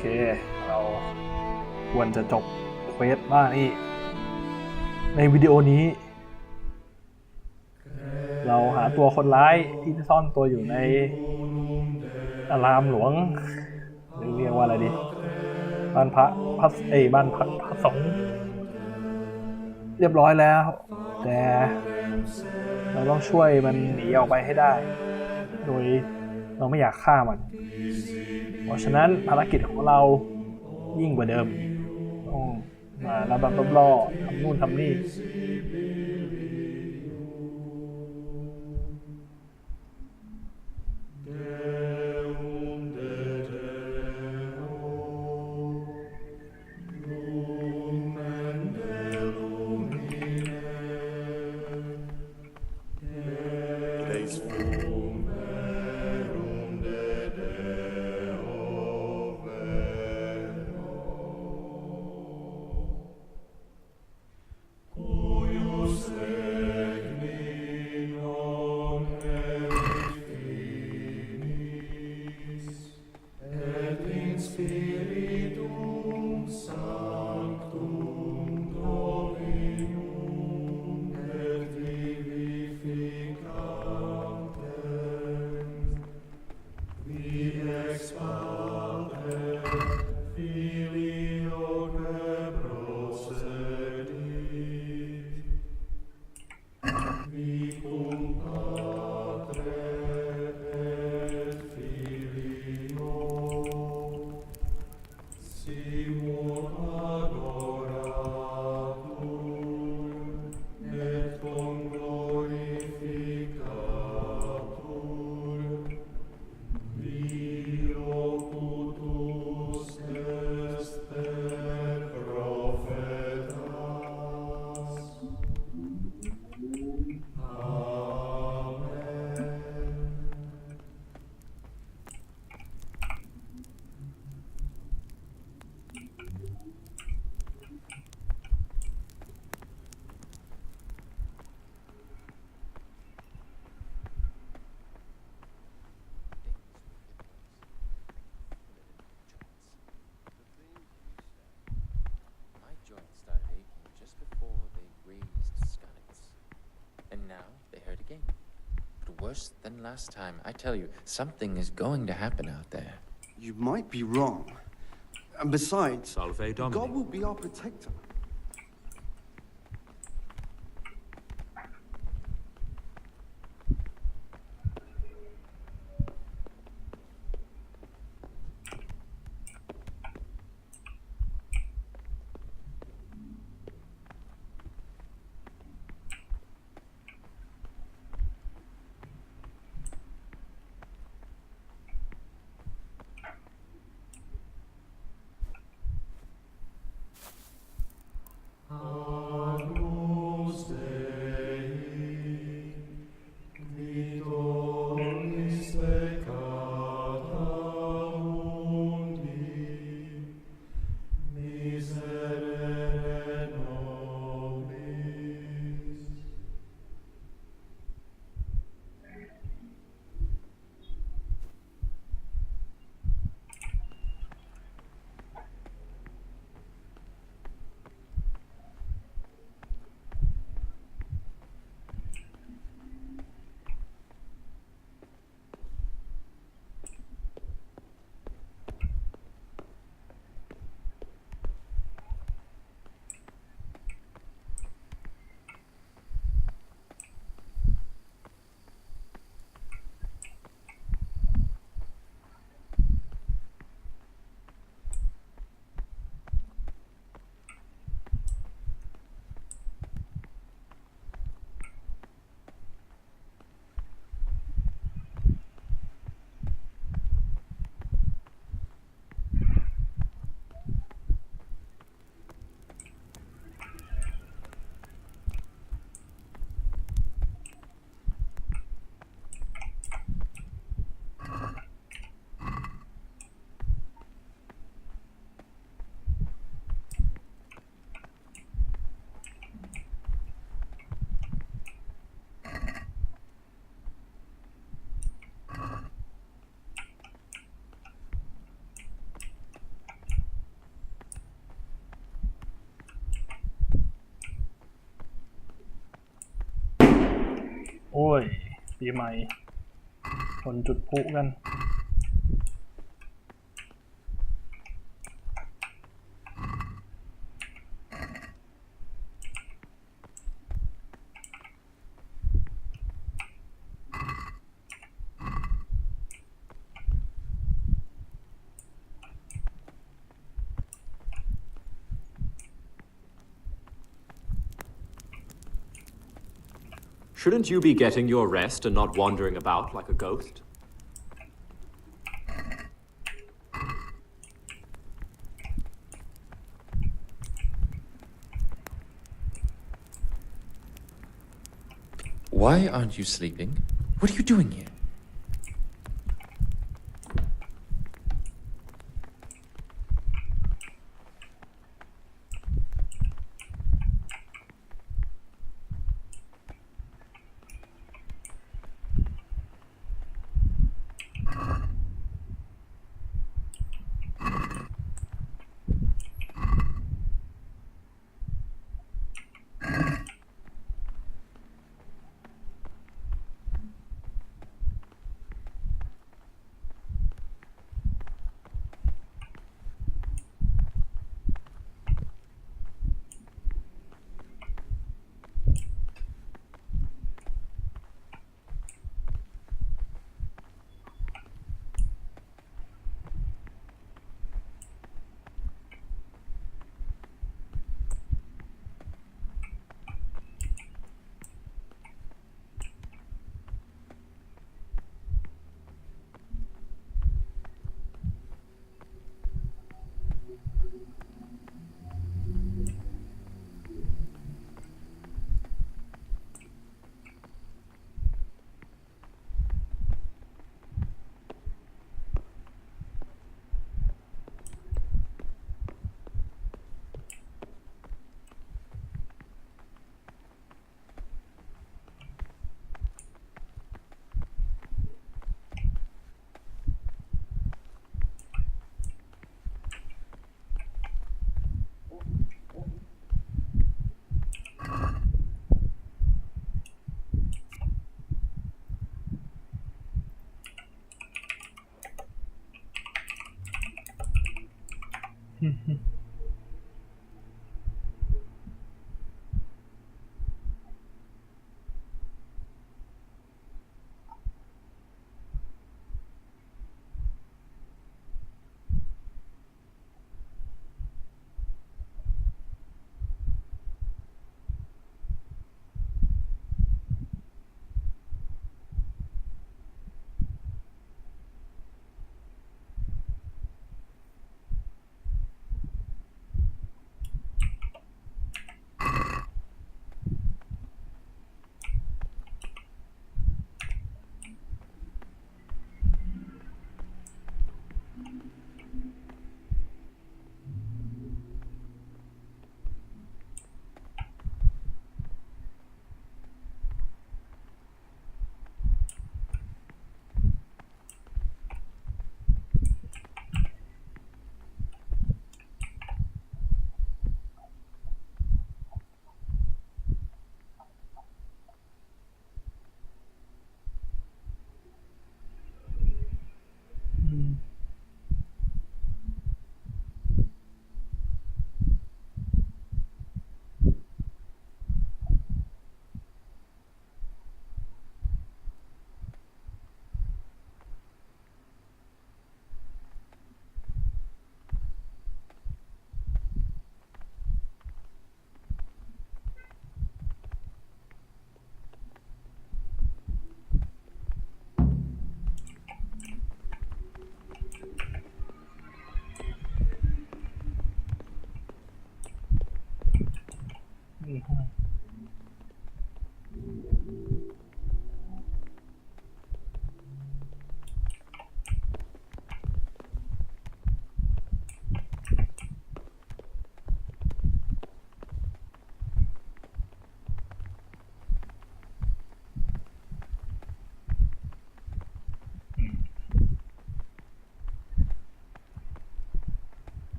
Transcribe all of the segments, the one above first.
เคเราควรจะจบเควสบ้างนี่ในวิดีโอนี้เราหาตัวคนร้ายที่ซ่อนตัวอยู่ในอารามหลวงหรือเรียกว่าอะไรดีบ้านพระบ้านพักพระสงฆ์เรียบร้อยแล้วแต่เราต้องช่วยมันหนีออกไปให้ได้โดยเราไม่อยากฆ่ามันเพราะฉะนั้นภารกิจของเรายิ่งกว่าเดิมต้องมาระบำล่อทำนู่นทำนี่Worse than last time. I tell you, something is going to happen out there. You might be wrong. And besides, God will be our protector. อ้ยปีใหม่คนจุดพลุกันShouldn't you be getting your rest and not wandering about like a ghost? Why aren't you sleeping? What are you doing here?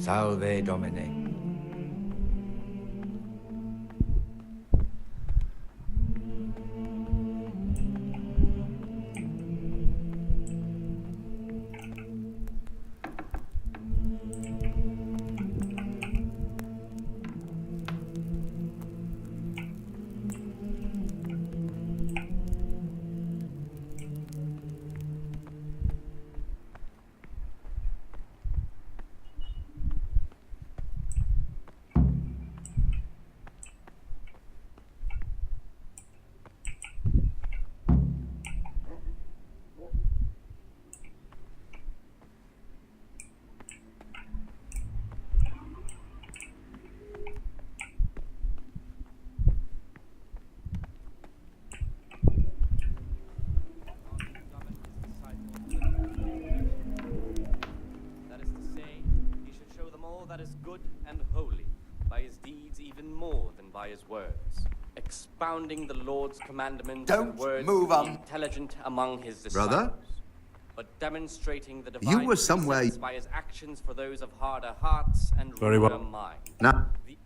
Salve Domine. That is good and holy, by his deeds even more than by his words, expounding the Lord's commandments Don't and words move to be on. intelligent among his disciples, Brother? but demonstrating the You divine were somewhere- precepts by his actions for those of harder hearts and Very ruder well. minds. Now, The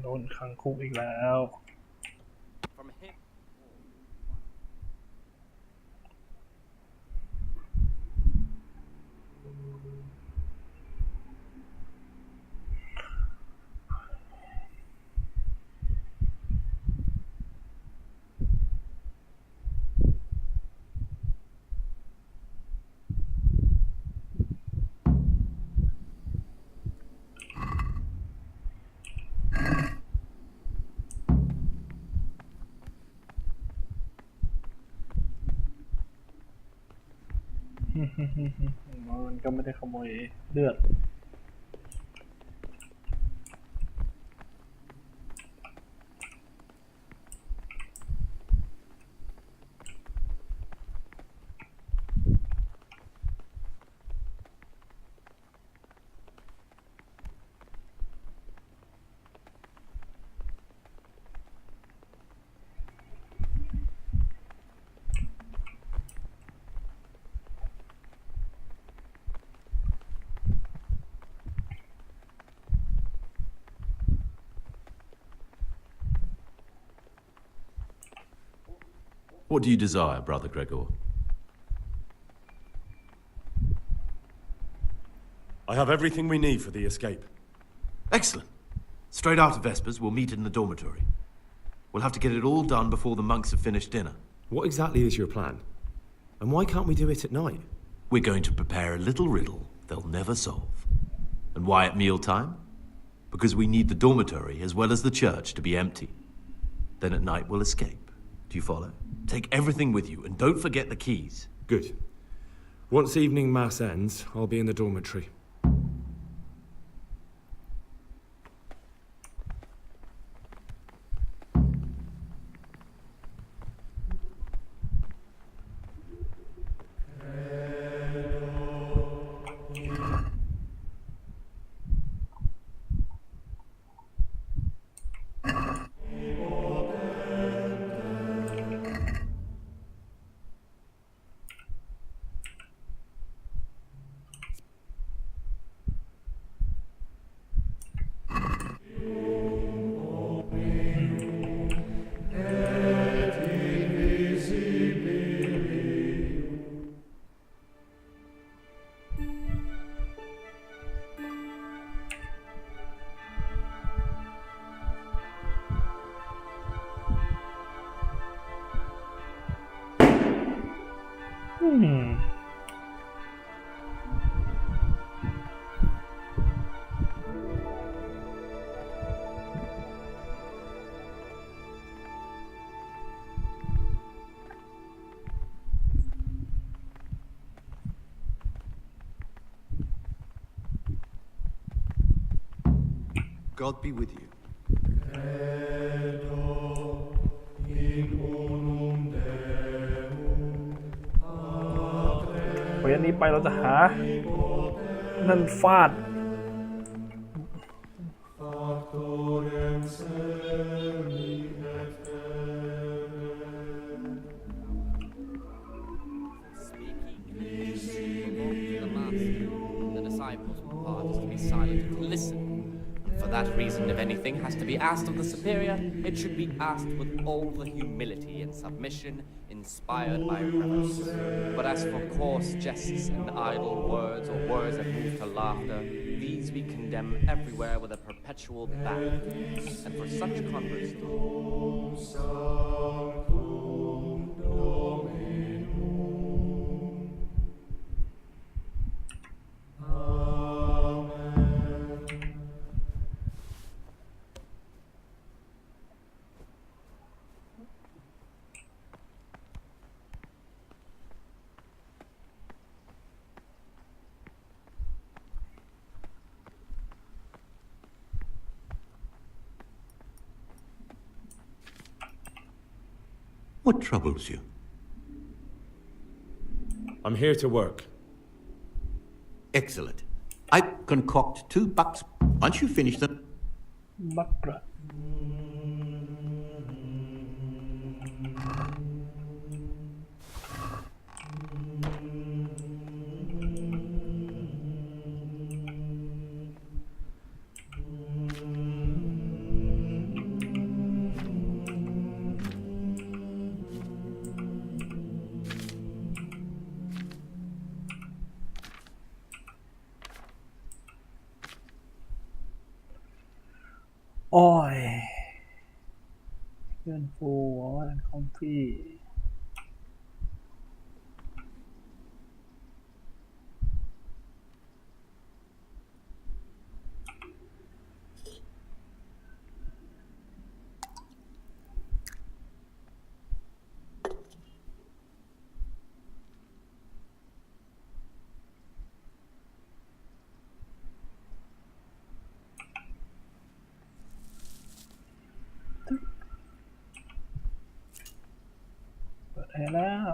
โดนขังคุกอีกแล้ว from him. มันก็ไม่ได้ขโมยเลือดWhat do you desire, Brother Gregor? I have everything we need for the escape. Excellent. Straight after Vespers, we'll meet in the dormitory. We'll have to get it all done before the monks have finished dinner. What exactly is your plan? And why can't we do it at night? We're going to prepare a little riddle they'll never solve. And why at mealtime? Because we need the dormitory as well as the church to be empty. Then at night we'll escape. Do you follow? Take everything with you and don't forget the keys. Good. Once evening mass ends, I'll be in the dormitory. God be with you. เวรนี้ไปเราจะหานั่นฟาด The disciples' part is to be silent and to listen. For that reason, if anything has to be asked of the superior, it should be asked with all the humility and submission inspired by reverence. But as for coarse jests and idle words or words that move to laughter, these we condemn everywhere with a perpetual ban. And for such converse, What troubles you? I'm here to work. Excellent. I concoct 2 bucks. Once you finish them, บักระโอ้ยเพื่อนฟูคอมฟี่ เปิดให้แล้ว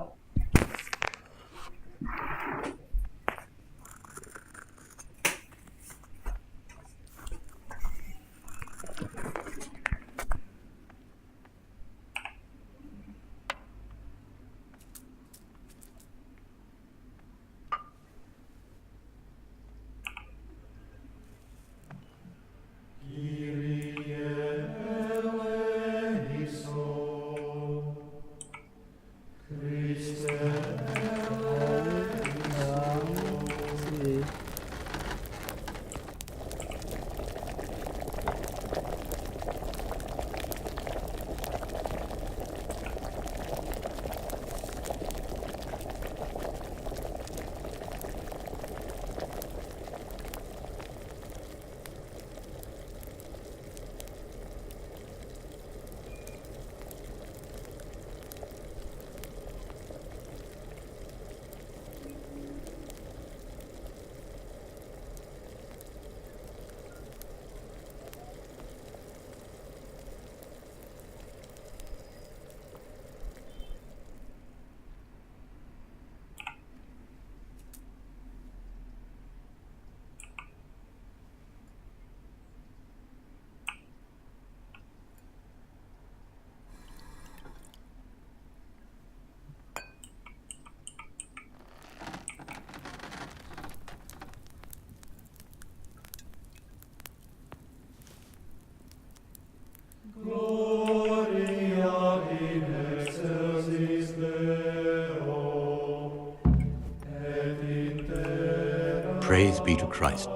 praise be to Christ.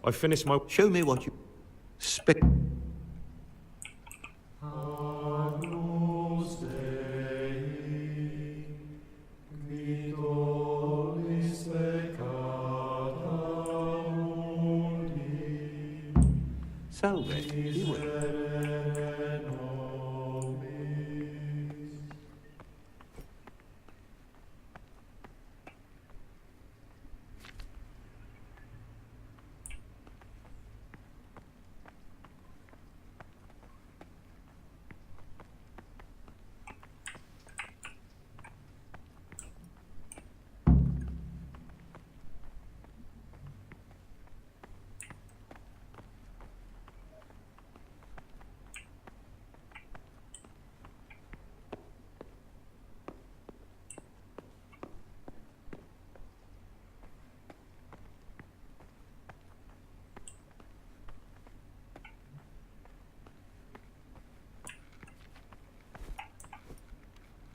I finished my... Show me what you... Spec... Salve, be well.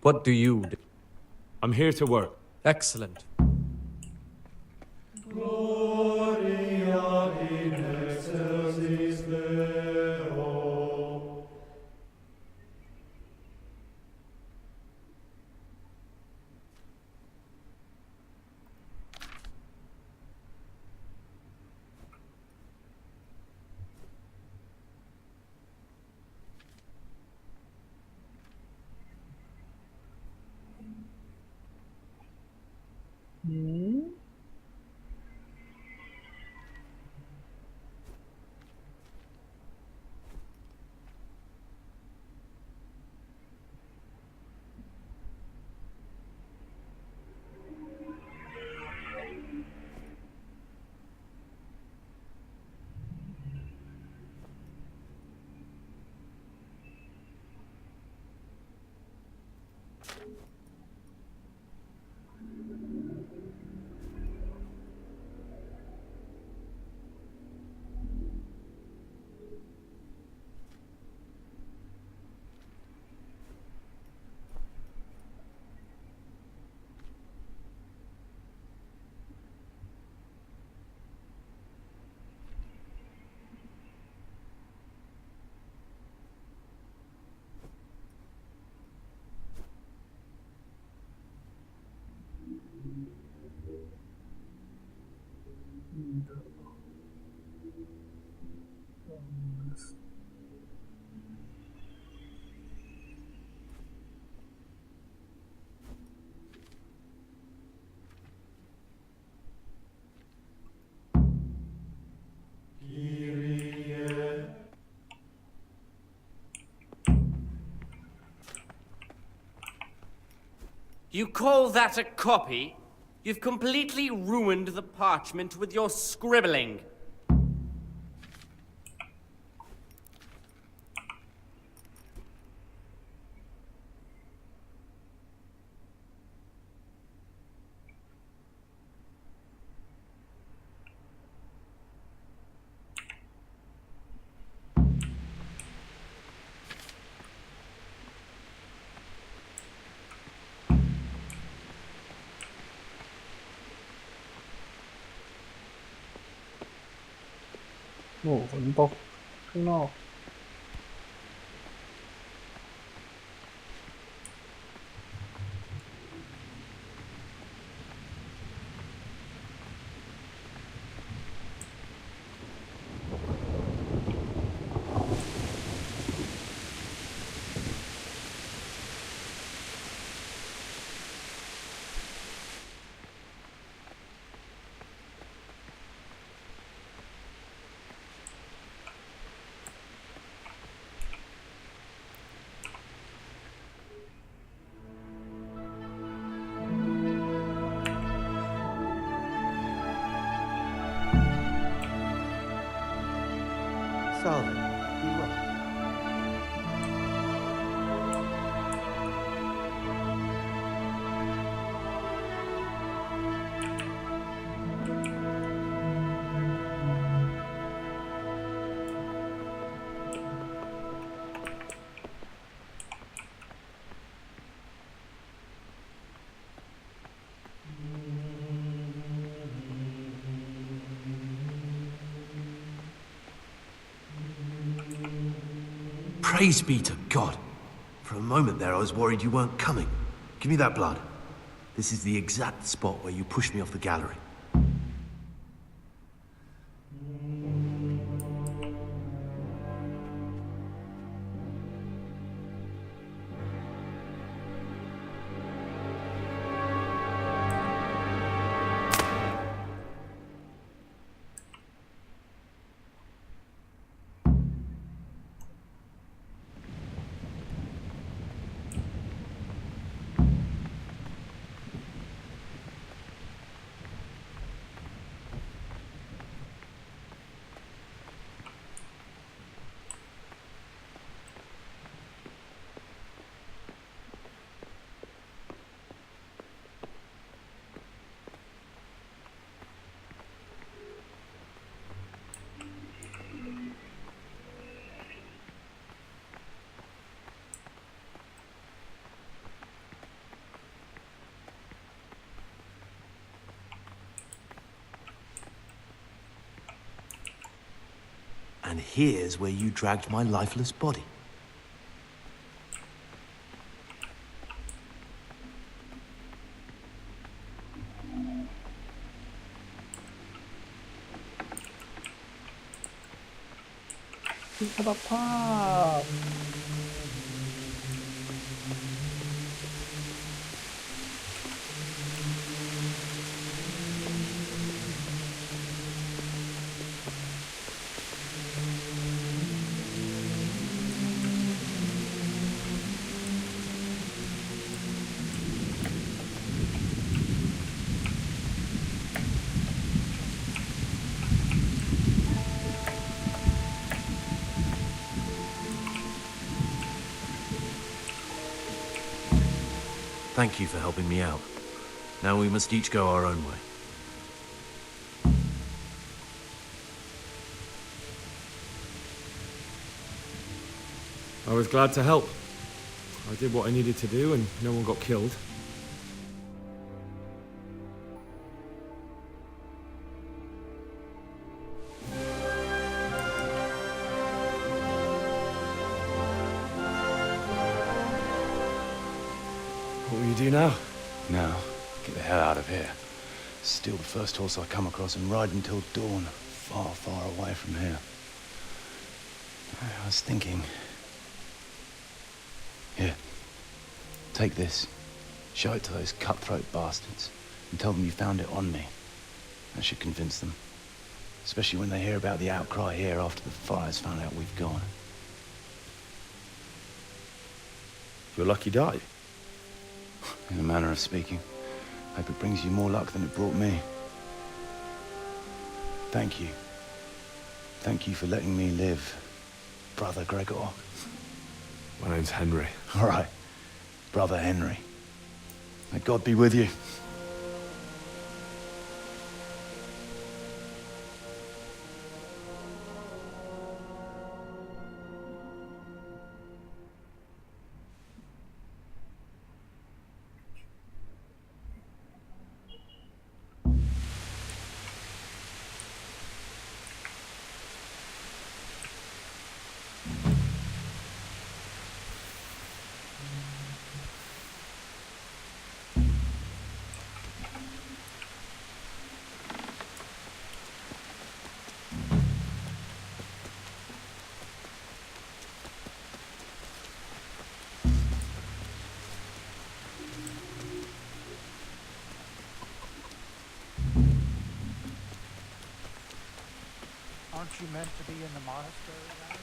What do you do? I'm here to work. Excellent. You call that a copy? You've completely ruined the parchment with your scribbling.โอ้ฝนตกข้างนอกSalve, be well. Praise be to God. For a moment there, I was worried you weren't coming. Give me that blood. This is the exact spot where you pushed me off the gallery. And here's where you dragged my lifeless body. Think about Thank you for helping me out. Now we must each go our own way. I was glad to help. I did what I needed to do and no one got killed. What will you do now? Now, get the hell out of here. Steal the first horse I come across and ride until dawn, far, far away from here. I was thinking... Here, take this. Show it to those cutthroat bastards and tell them you found it on me. That should convince them. Especially when they hear about the outcry here after the fire's found out we've gone. Your lucky die. In a manner of speaking, hope it brings you more luck than it brought me. Thank you. Thank you for letting me live, Brother Gregor. My name's Henry. All right, Brother Henry. May God be with you. Aren't you meant to be in the monastery then?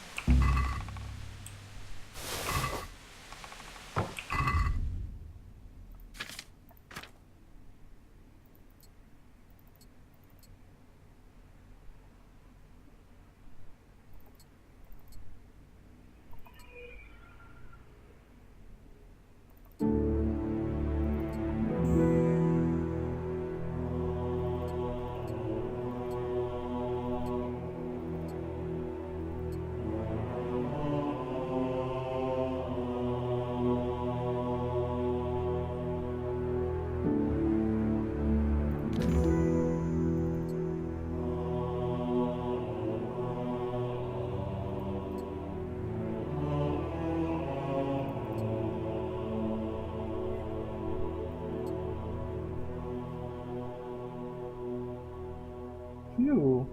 Phew.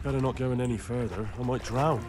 better not going any further. I might drown.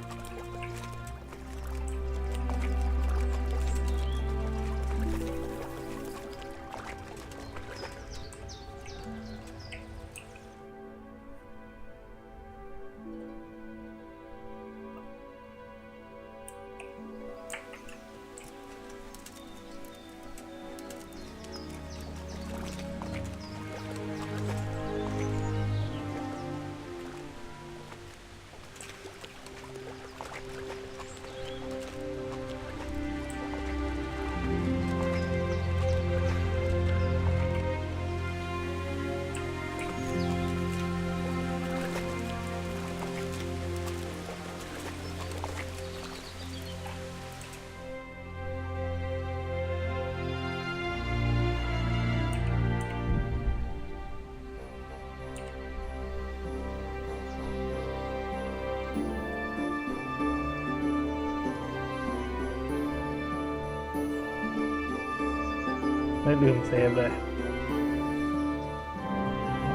ไม่ลืมเซฟเลย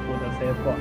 ควรจะเซฟก่อน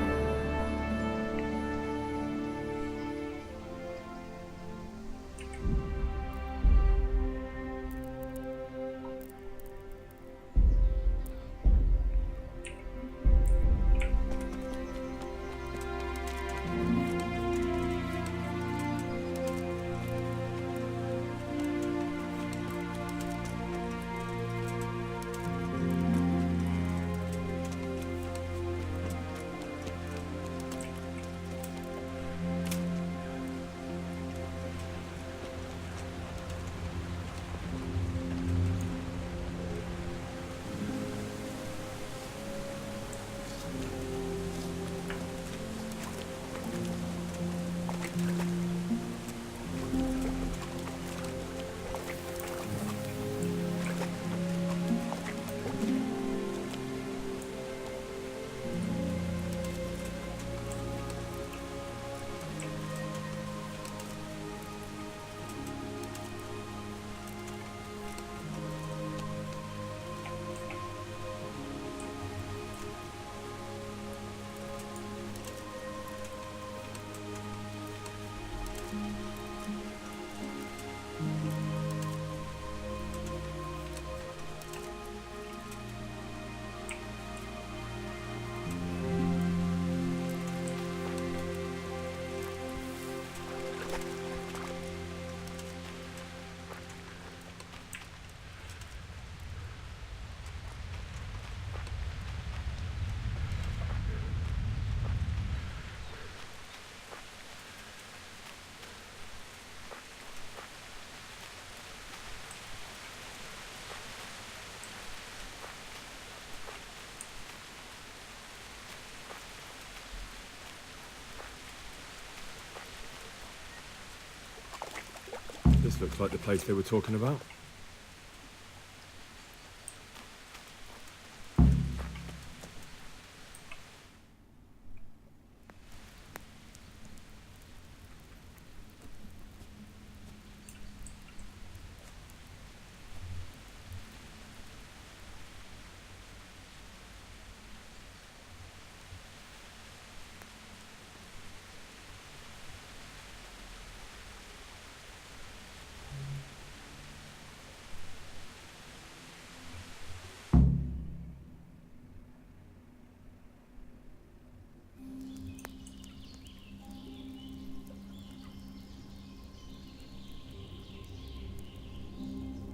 This looks like the place they were talking about.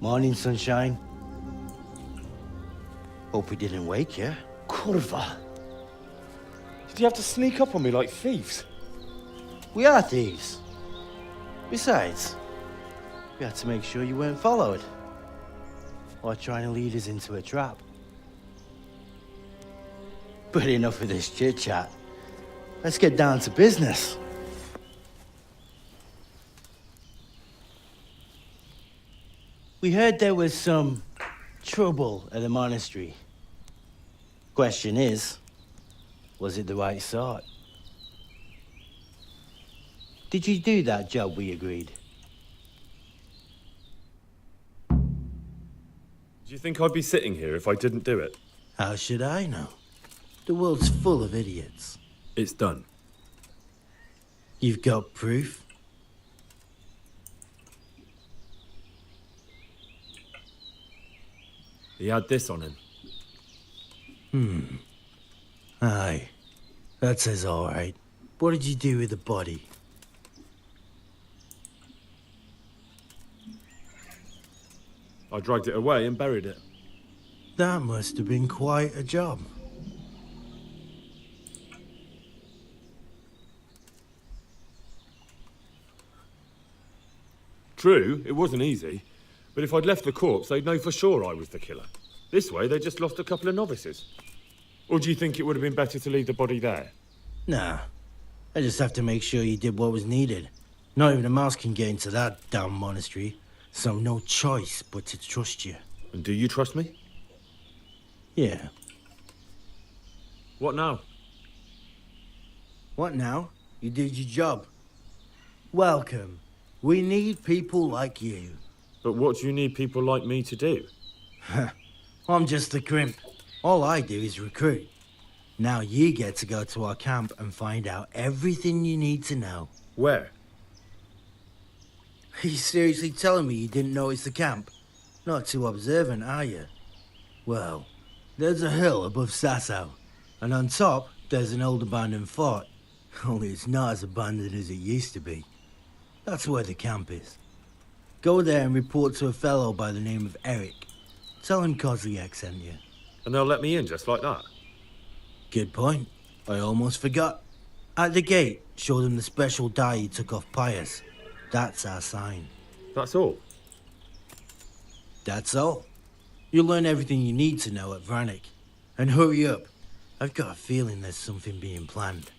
Morning, sunshine. Hope we didn't wake you. Kurva. Did you have to sneak up on me like thieves? We are thieves. Besides, we had to make sure you weren't followed or trying to lead us into a trap. But enough of this chit-chat. Let's get down to business. We heard there was some trouble at the monastery. Question is, was it the right sort? Did you do that job we agreed? Do you think I'd be sitting here if I didn't do it? How should I know? The world's full of idiots. It's done. You've got proof? He had this on him. Aye. That says all right. What did you do with the body? I dragged it away and buried it. That must have been quite a job. True, it wasn't easy. But if I'd left the corpse, they'd know for sure I was the killer. This way, they just lost a couple of novices. Or do you think it would have been better to leave the body there? Nah. I just have to make sure you did what was needed. Not even a mouse can get into that damn monastery. So no choice but to trust you. And do you trust me? Yeah. What now? What now? You did your job. Welcome. We need people like you. But what do you need people like me to do? I'm just a crimp. All I do is recruit. Now you get to go to our camp and find out everything you need to know. Where? Are you seriously telling me you didn't notice the camp? Not too observant, are you? Well, there's a hill above Sasau, and on top, there's an old abandoned fort. Only it's not as abandoned as it used to be. That's where the camp is. Go there and report to a fellow by the name of Eric. Tell him Kozliak sent you. And they'll let me in just like that? Good point. I almost forgot. At the gate, show them the special dye you took off Pius. That's our sign. That's all? That's all. You'll learn everything you need to know at Vranik. And hurry up. I've got a feeling there's something being planned.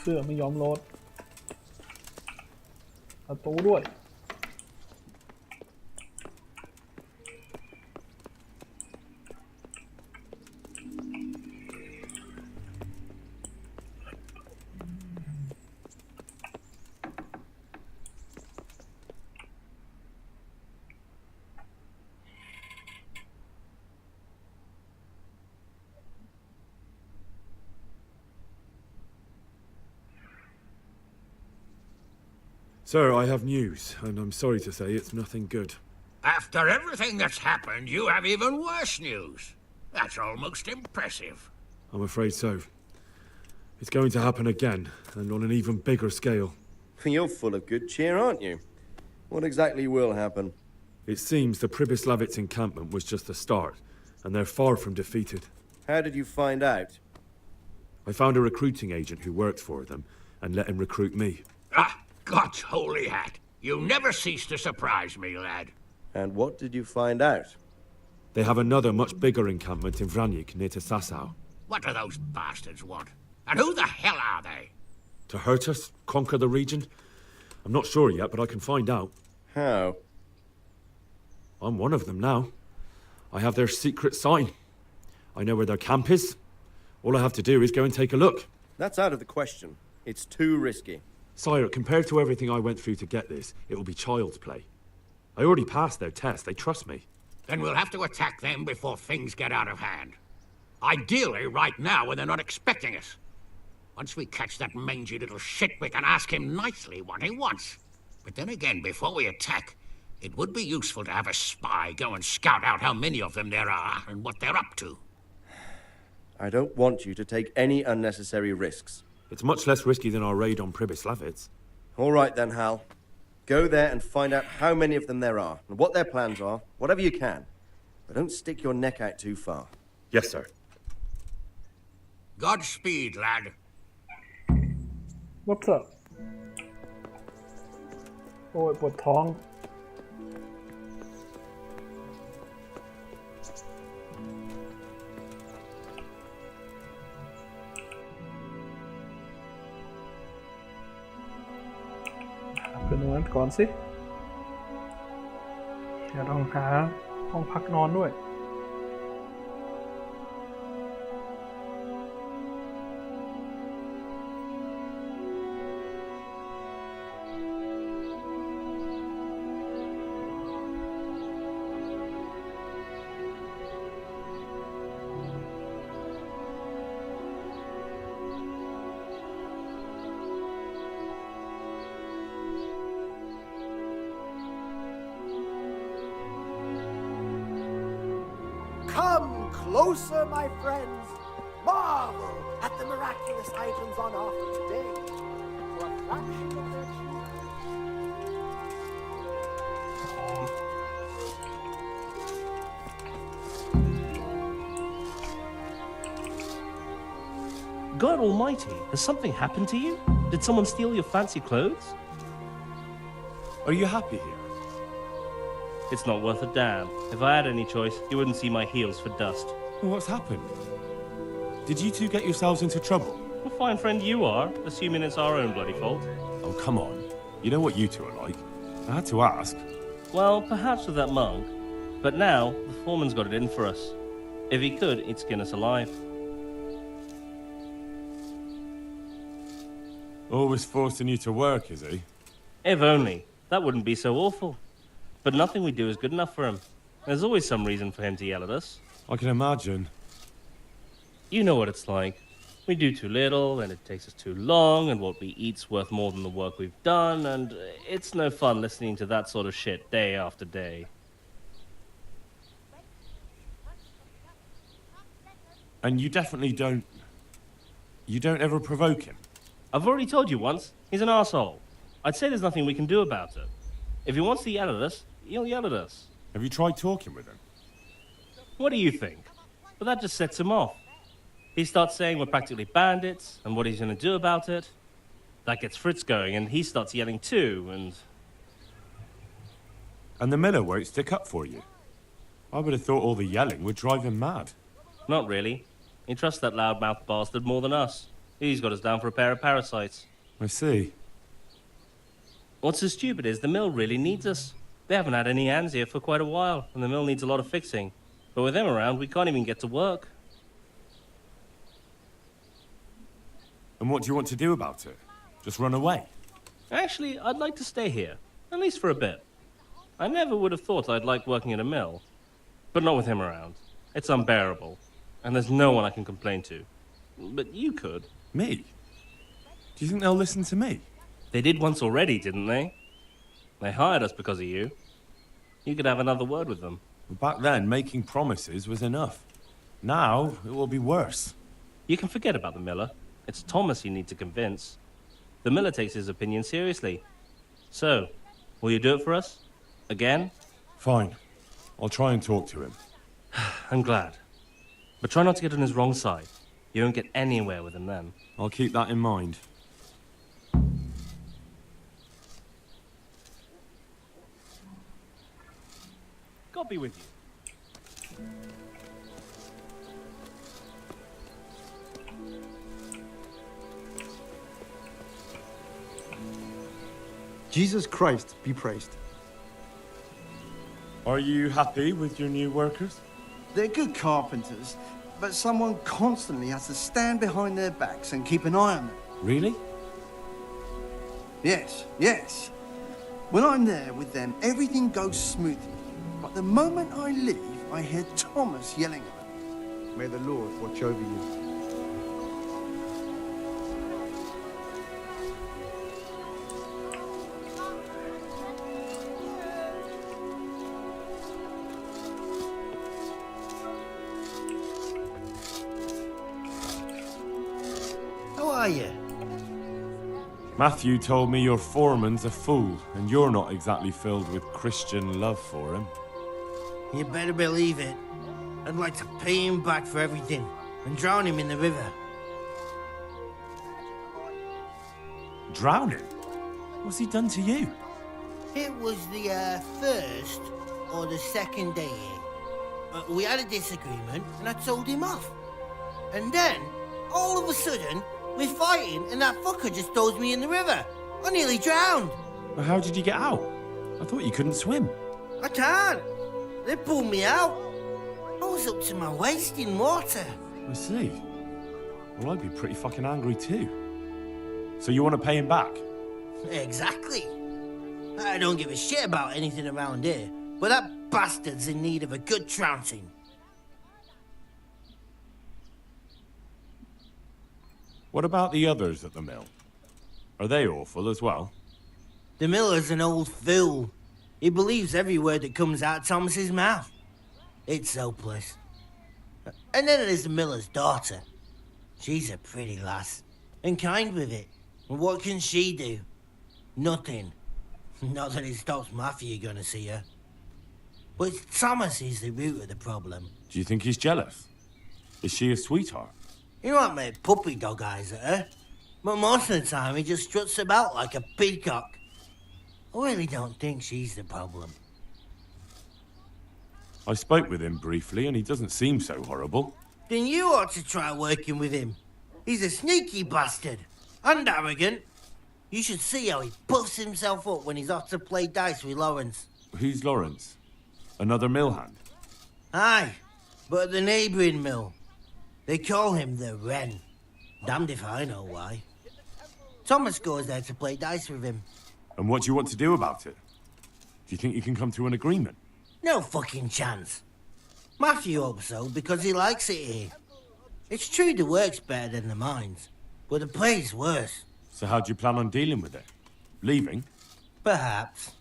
เสื้อไม่ยอมโหลดประตูด้วย Sir, I have news, and I'm sorry to say it's nothing good. After everything that's happened, you have even worse news. That's almost impressive. I'm afraid so. It's going to happen again, and on an even bigger scale. You're full of good cheer, aren't you? What exactly will happen? It seems the Pribyslavitz encampment was just the start, and they're far from defeated. How did you find out? I found a recruiting agent who worked for them, and let him recruit me. Ah, God's holy hat. You never cease to surprise me, lad. And what did you find out? They have another much bigger encampment in Vranik, near to Sasau. What do those bastards want? And who the hell are they? To hurt us? Conquer the region? I'm not sure yet, but I can find out. How? I'm one of them now. I have their secret sign. I know where their camp is. All I have to do is go and take a look. That's out of the question. It's too risky. Sire, compared to everything I went through to get this, it will be child's play. I already passed their test. They trust me. Then we'll have to attack them before things get out of hand. Ideally, right now, when they're not expecting us. Once we catch that mangy little shit, we can ask him nicely what he wants. But then again, before we attack, it would be useful to have a spy go and scout out how many of them there are and what they're up to. I don't want you to take any unnecessary risks. It's much less risky than our raid on Pribyslavitz. All right then, Hal. Go there and find out how many of them there are and what their plans are, whatever you can. But don't stick your neck out too far. Yes, sir. Godspeed, lad. What's up โอ้ยปวดท้อง เป็นตรงนั้นก่อนสิเดี๋ยวต้องหาห้องพักนอนด้วย Come closer, my friends. Marvel at the miraculous items on offer today. For a fraction of their God Almighty, has something happened to you? Did someone steal your fancy clothes? Are you happy here? It's not worth a damn. If I had any choice, you wouldn't see my heels for dust. What's happened? Did you two get yourselves into trouble? A fine friend you are, assuming it's our own bloody fault. Oh, come on. You know what you two are like. I had to ask. Well, perhaps with that monk. But now, the foreman's got it in for us. If he could, he'd skin us alive. Always forcing you to work, is he? If only. That wouldn't be so awful. But nothing we do is good enough for him. There's always some reason for him to yell at us. I can imagine. You know what it's like. We do too little, and it takes us too long, and what we eat's worth more than the work we've done, and it's no fun listening to that sort of shit day after day. And you definitely don't... You don't ever provoke him? I've already told you once. He's an arsehole. I'd say there's nothing we can do about it. If he wants to yell at us, he'll yell at us. Have you tried talking with him? What do you think? But that just sets him off. He starts saying we're practically bandits, and what he's going to do about it. That gets Fritz going, and he starts yelling too, and... And the miller won't stick up for you? I would have thought all the yelling would drive him mad. Not really. He trusts that loudmouth bastard more than us. He's got us down for a pair of parasites. I see. What's so stupid is the mill really needs us. They haven't had any hands here for quite a while, and the mill needs a lot of fixing. But with them around, we can't even get to work. And what do you want to do about it? Just run away? Actually, I'd like to stay here, at least for a bit. I never would have thought I'd like working at a mill. But not with him around. It's unbearable. And there's no one I can complain to. But you could. Me? Do you think they'll listen to me? They did once already, didn't they? They hired us because of you. You could have another word with them. Back then, making promises was enough. Now, it will be worse. You can forget about the miller. It's Thomas you need to convince. The miller takes his opinion seriously. So, will you do it for us? Again? Fine. I'll try and talk to him. I'm glad. But try not to get on his wrong side. You won't get anywhere with him then. I'll keep that in mind. God be with you. Jesus Christ be praised. Are you happy with your new workers? They're good carpenters, but someone constantly has to stand behind their backs and keep an eye on them. Really? Yes. When I'm there with them, everything goes smoothly. But the moment I leave, I hear Thomas yelling at them. May the Lord watch over you. How are you? Matthew told me your foreman's a fool, and you're not exactly filled with Christian love for him. You better believe it. I'd like to pay him back for everything and drown him in the river. Drown him? What's he done to you? It was the first or the second day here. We had a disagreement and I told him off. And then, all of a sudden, we're fighting and that fucker just throws me in the river. I nearly drowned. Well, how did you get out? I thought you couldn't swim. I can't. They pulled me out. I was up to my waist in water. I see. Well, I'd be pretty fucking angry too. So you want to pay him back? Exactly. I don't give a shit about anything around here, but that bastard's in need of a good trouncing. What about the others at the mill? Are they awful as well? The miller's an old fool. He believes every word that comes out of Thomas's mouth. It's hopeless. And then there's the miller's daughter. She's a pretty lass, and kind with it. And what can she do? Nothing. Not that it stops Matthew going to see her. But Thomas is the root of the problem. Do you think he's jealous? Is she a sweetheart? He might make puppy dog eyes at her, but most of the time he just struts about like a peacock. I really don't think she's the problem. I spoke with him briefly and he doesn't seem so horrible. Then you ought to try working with him. He's a sneaky bastard and arrogant. You should see how he puffs himself up when he's off to play dice with Lawrence. Who's Lawrence? Another mill hand? Aye, but at the neighbouring mill. They call him the Wren. Damned if I know why. Thomas goes there to play dice with him. And what do you want to do about it? Do you think you can come to an agreement? No fucking chance. Matthew hopes so because he likes it here. It's true the work's better than the mines, but the play's worse. So how do you plan on dealing with it? Leaving? Perhaps.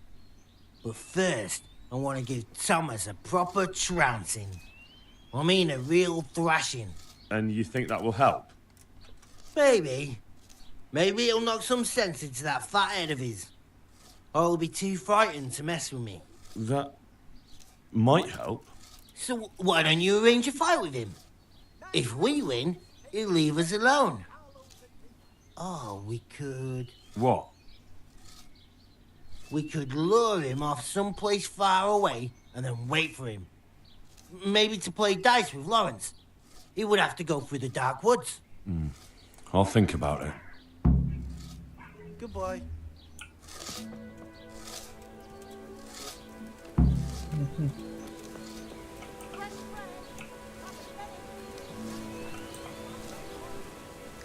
But first, I want to give Thomas a proper trouncing. I mean a real thrashing. And you think that will help? Maybe. Maybe it'll knock some sense into that fat head of his. Or he'll be too frightened to mess with me. That might help. So why don't you arrange a fight with him? If we win, he'll leave us alone. Oh, we could... What? We could lure him off someplace far away and then wait for him. Maybe to play dice with Lawrence. He would have to go through the dark woods. I'll think about it. Goodbye.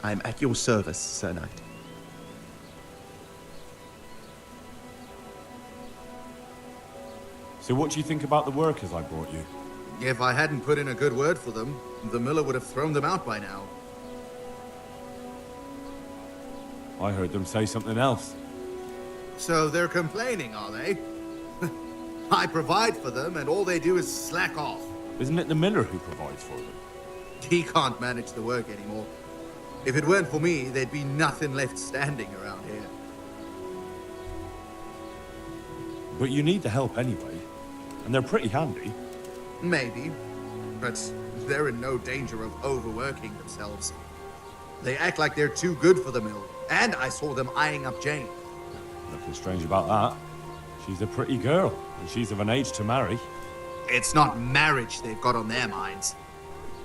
I'm at your service, Sir Knight. So what do you think about the workers I brought you? If I hadn't put in a good word for them, the miller would have thrown them out by now. I heard them say something else. So they're complaining, are they? I provide for them, and all they do is slack off. Isn't it the miller who provides for them? He can't manage the work anymore. If it weren't for me, there'd be nothing left standing around here. But you need the help anyway, and they're pretty handy. Maybe, but they're in no danger of overworking themselves. They act like they're too good for the mill, and I saw them eyeing up Jane. Nothing strange about that. She's a pretty girl, and she's of an age to marry. It's not marriage they've got on their minds.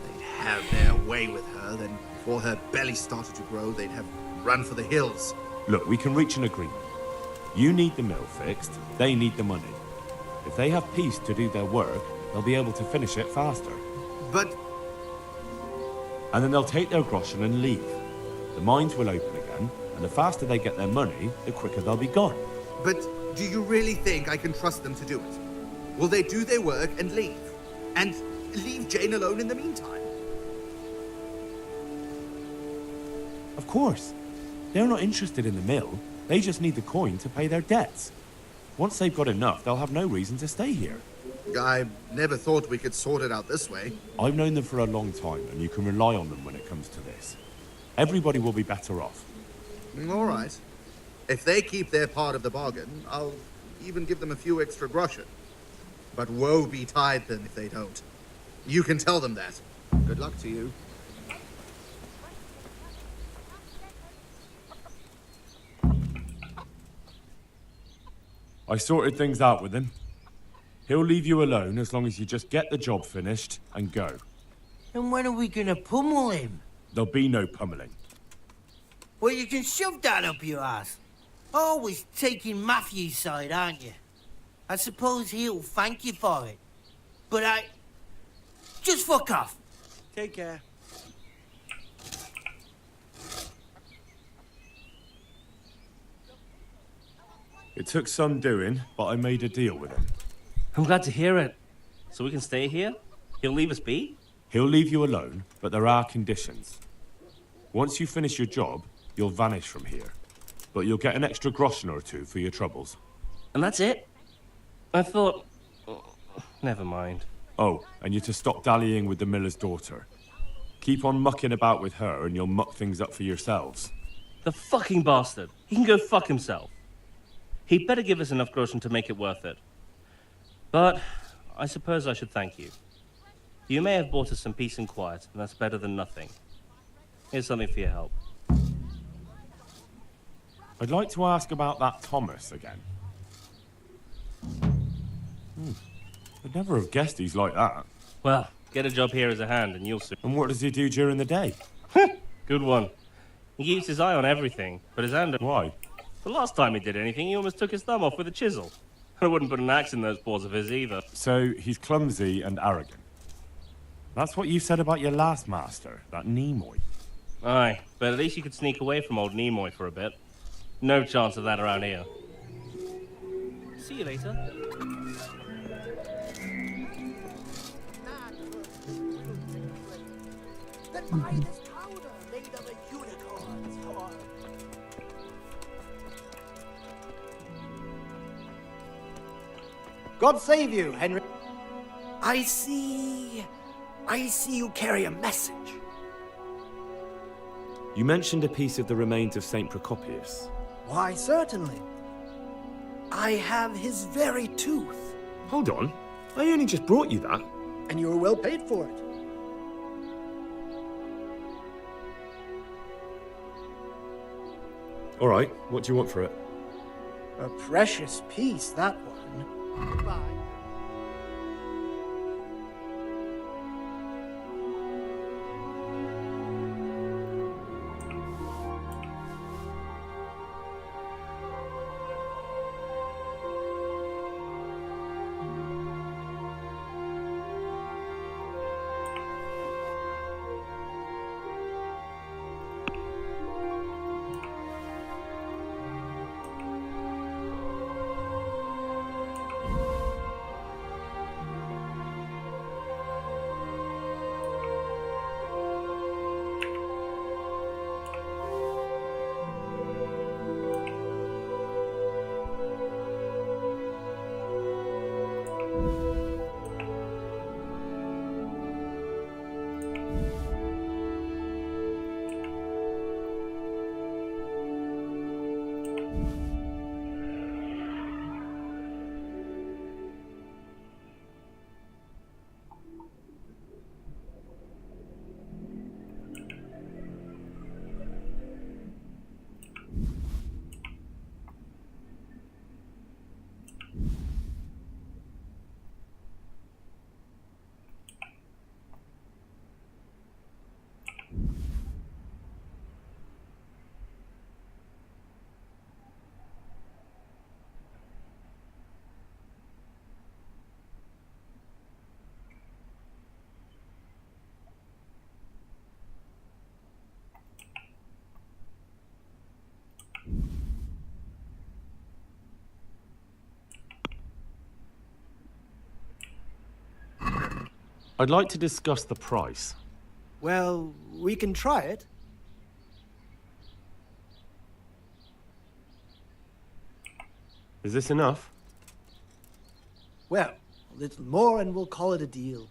They'd have their way with her, then before her belly started to grow, they'd have run for the hills. Look, we can reach an agreement. You need the mill fixed, they need the money. If they have peace to do their work, they'll be able to finish it faster. But And then they'll take their groschen and leave. The mines will open again, and the faster they get their money, the quicker they'll be gone. But do you really think I can trust them to do it? Will they do their work and leave? And leave Jane alone in the meantime? Of course. They're not interested in the mill. They just need the coin to pay their debts. Once they've got enough, they'll have no reason to stay here. I never thought we could sort it out this way. I've known them for a long time, and you can rely on them when it comes to this. Everybody will be better off. All right. If they keep their part of the bargain, I'll even give them a few extra groschen. But woe betide them if they don't. You can tell them that. Good luck to you. I sorted things out with him. He'll leave you alone as long as you just get the job finished and go. And when are we gonna pummel him? There'll be no pummeling. Well, you can shove that up your ass. Always taking Matthew's side, aren't you? I suppose he'll thank you for it. But just fuck off. Take care. It took some doing, but I made a deal with him. I'm glad to hear it. So we can stay here? He'll leave us be? He'll leave you alone, but there are conditions. Once you finish your job, you'll vanish from here. But you'll get an extra groschen or two for your troubles. And that's it? I thought... Never mind. Oh, and you're to stop dallying with the miller's daughter. Keep on mucking about with her and you'll muck things up for yourselves. The fucking bastard. He can go fuck himself. He'd better give us enough groschen to make it worth it. But I suppose I should thank you. You may have bought us some peace and quiet, and that's better than nothing. Here's something for your help. I'd like to ask about that Thomas again. I'd never have guessed he's like that. Well, get a job here as a hand and you'll see. And what does he do during the day? Good one. He keeps his eye on everything, but his hand... Why? The last time he did anything, he almost took his thumb off with a chisel. I wouldn't put an axe in those paws of his either. So he's clumsy and arrogant. That's what you said about your last master, that Nimoy. Aye, but at least you could sneak away from old Nimoy for a bit. No chance of that around here. See you later. Then buy this powder made of a unicorn's horn. God save you, Henry. I see you carry a message. You mentioned a piece of the remains of St. Procopius. Why, certainly. I have his very tooth. Hold on. I only just brought you that. And you were well paid for it. All right, what do you want for it? A precious piece, that one. Goodbye. I'd like to discuss the price. Well, we can try it. Is this enough? Well, a little more and we'll call it a deal.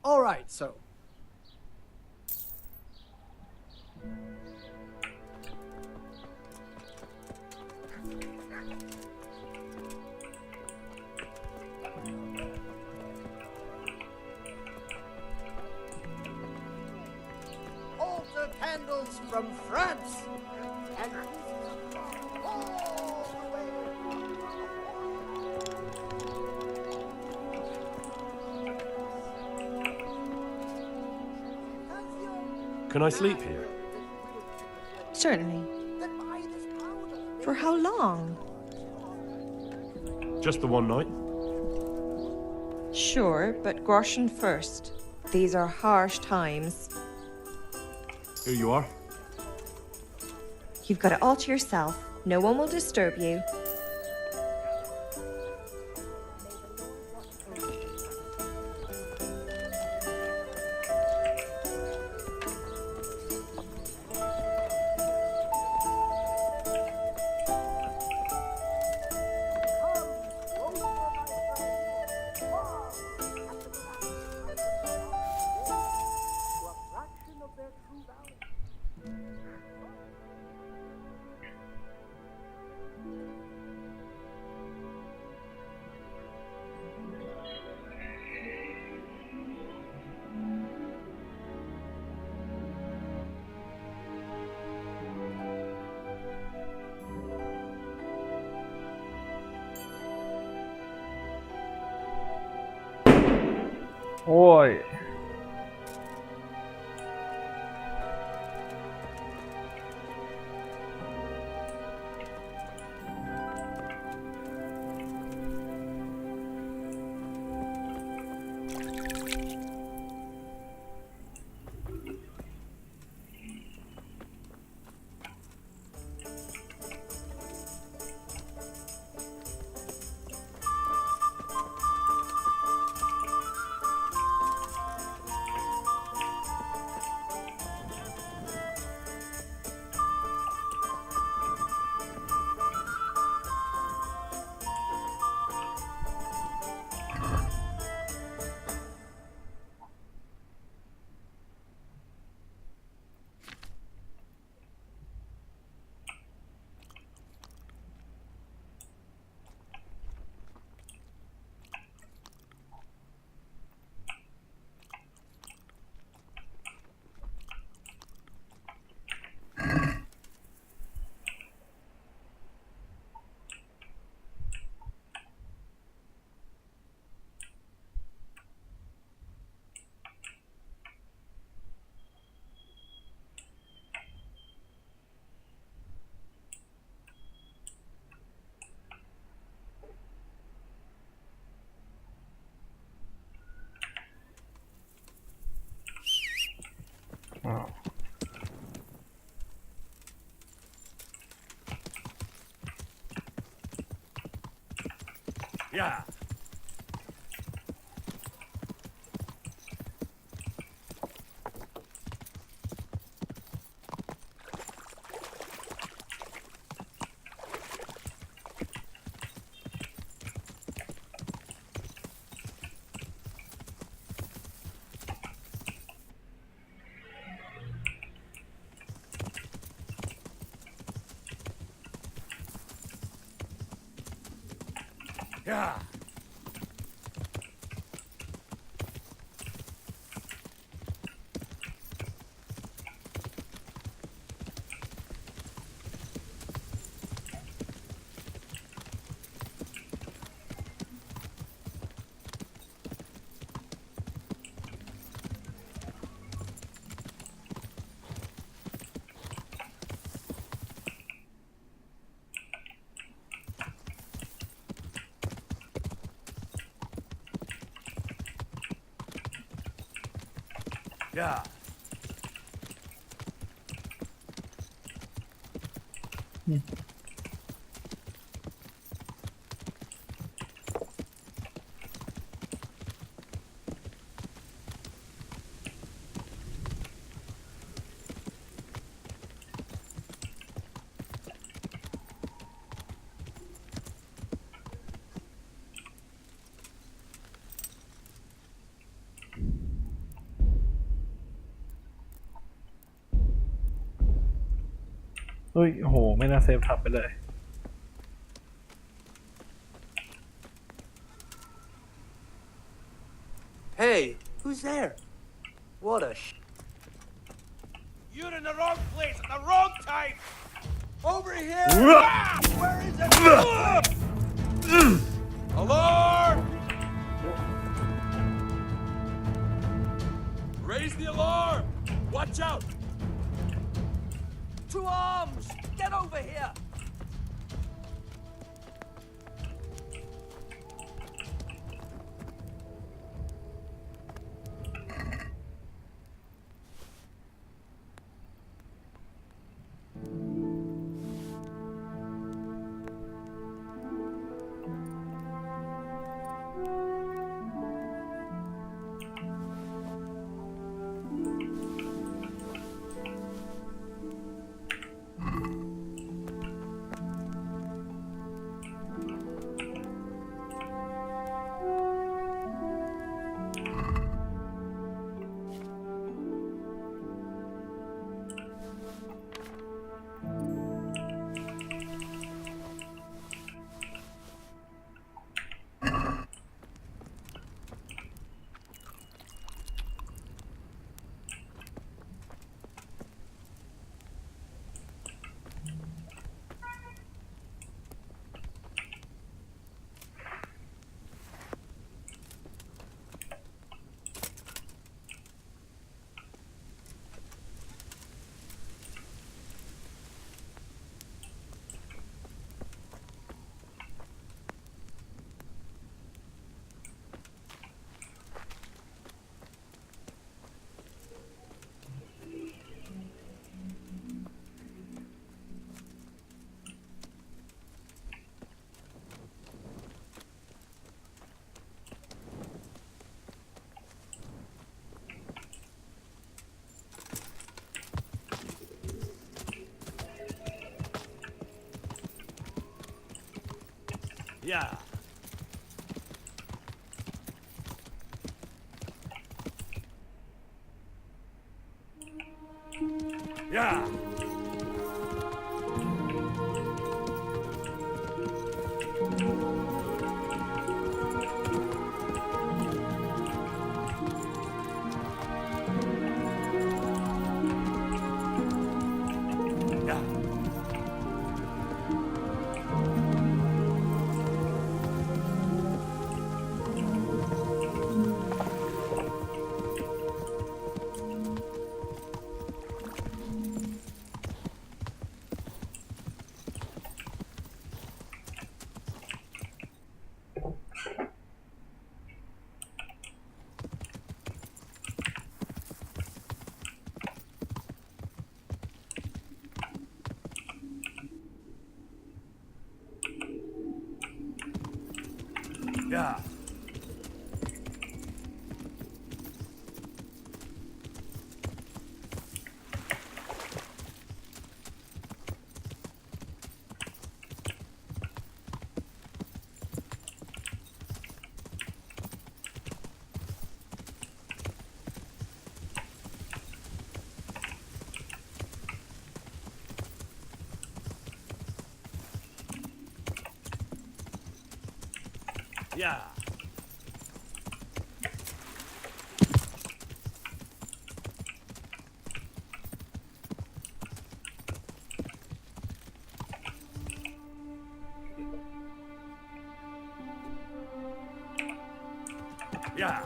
All right, so. Altar candles from France and all the way. Can I sleep here? Certainly. For how long? Just the one night? Sure, but groschen first. These are harsh times. Here you are. You've got it all to yourself. No one will disturb you. Ôi. Yeah. Yeah. Yeah. อุ้ยโอ้โหไม่น่าเซฟทับไปเลย Hey, who's there? What a You're in the wrong place at the wrong time! Over here! Where is it? Alarm! Raise the alarm! Watch out! To arms! Get over here! Yeah. Yeah. Yeah. Yeah. Yeah.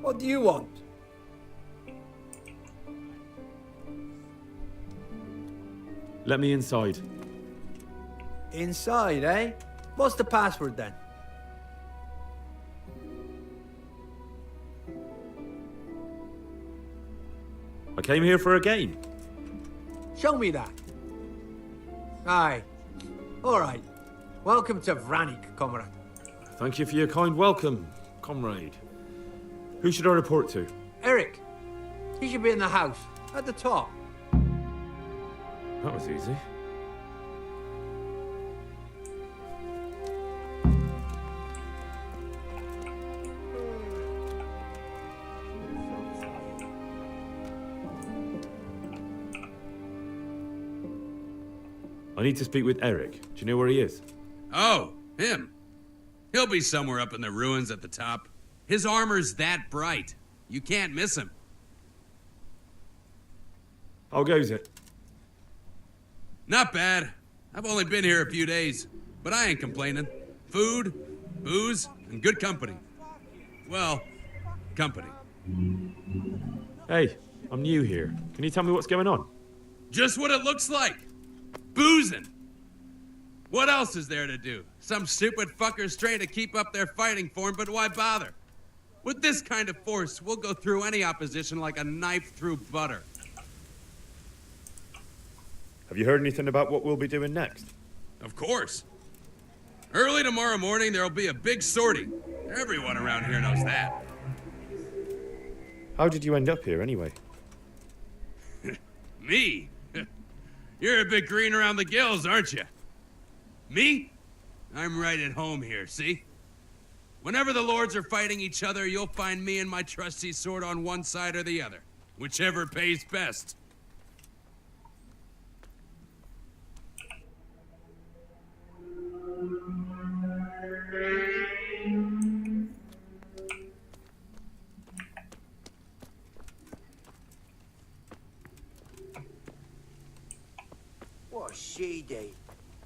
What do you want? Let me inside. Inside, eh? What's the password then? I came here for a game. Show me that. Aye. All right. Welcome to Vranik, comrade. Thank you for your kind welcome, comrade. Who should I report to? Eric. He should be in the house, at the top. That was easy. I need to speak with Eric. Do you know where he is? Oh, him. He'll be somewhere up in the ruins at the top. His armor's that bright. You can't miss him. How goes it? Not bad. I've only been here a few days, but I ain't complaining. Food, booze, and good company. Well, company. Hey, I'm new here. Can you tell me what's going on? Just what it looks like. Boozing. What else is there to do? Some stupid fuckers trying to keep up their fighting form, but why bother? With this kind of force, we'll go through any opposition like a knife through butter. Have you heard anything about what we'll be doing next? Of course. Early tomorrow morning, there'll be a big sortie. Everyone around here knows that. How did you end up here anyway? Me? You're a bit green around the gills, aren't you? Me? I'm right at home here, see? Whenever the lords are fighting each other, you'll find me and my trusty sword on one side or the other. Whichever pays best. What a she day.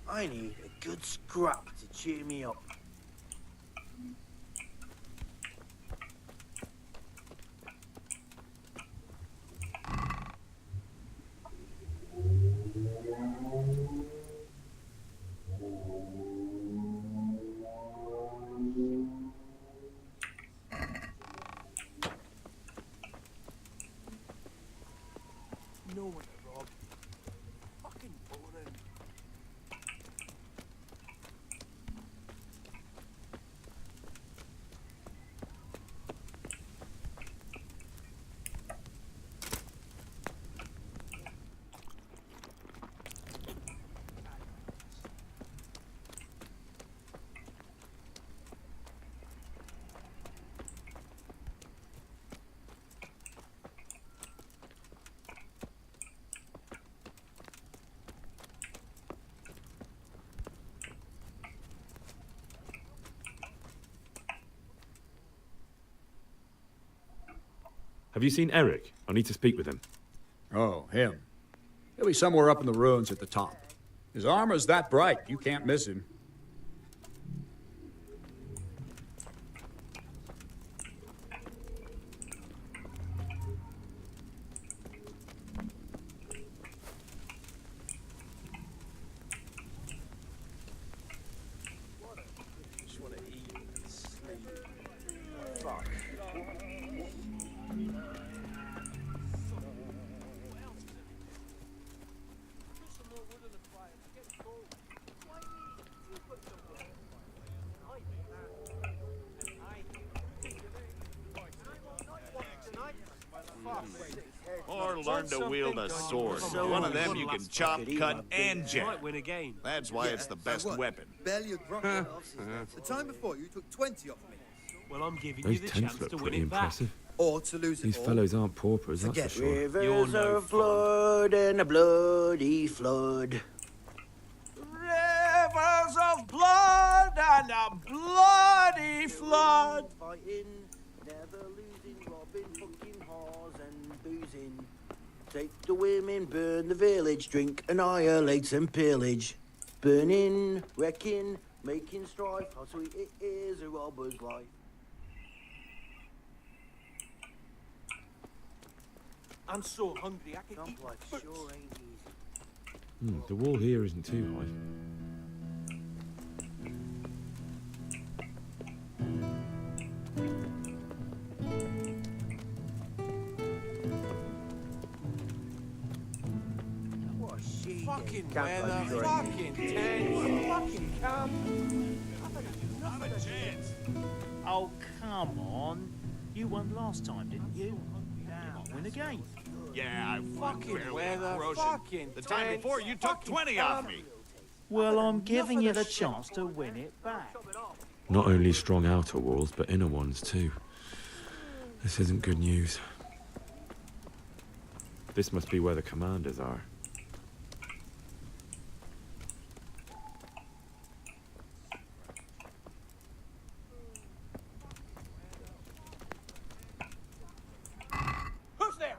I need a good scrap to cheer me up. No one to rob. Fucking boring. Have you seen Eric? I need to speak with him. Oh, him. He'll be somewhere up in the ruins at the top. His armor's that bright, you can't miss him. Or learn to wield a sword. One of them you can chop, cut, and jab. That's why it's the best weapon. Barely a drop The time before, you took 20 off me. Well, I'm giving Those tents look pretty impressive. Or to lose it These all. fellows aren't paupers, that's for sure. Rivers of blood and a bloody flood. Rivers of blood and a bloody flood. Fighting, never losing, robbing, fucking whores and boozing. Take the women, burn the village, drink, annihilate and pillage. Burning, wrecking, making strife, how sweet it is a robber's life. I'm so hungry I can eat like sure ain't easy. The wall here isn't too high. Fucking weather, fucking tent, fucking camp. Not a chance. Oh, come on. You won last time, didn't you? Now, win again. Yeah, I won Fucking fairly weather, corrosion. fucking The time tent, before, you took fucking 20 off camp. me. Well, I'm giving you the chance to win it back. Not only strong outer walls, but inner ones too. This isn't good news. This must be where the commanders are. Who's there?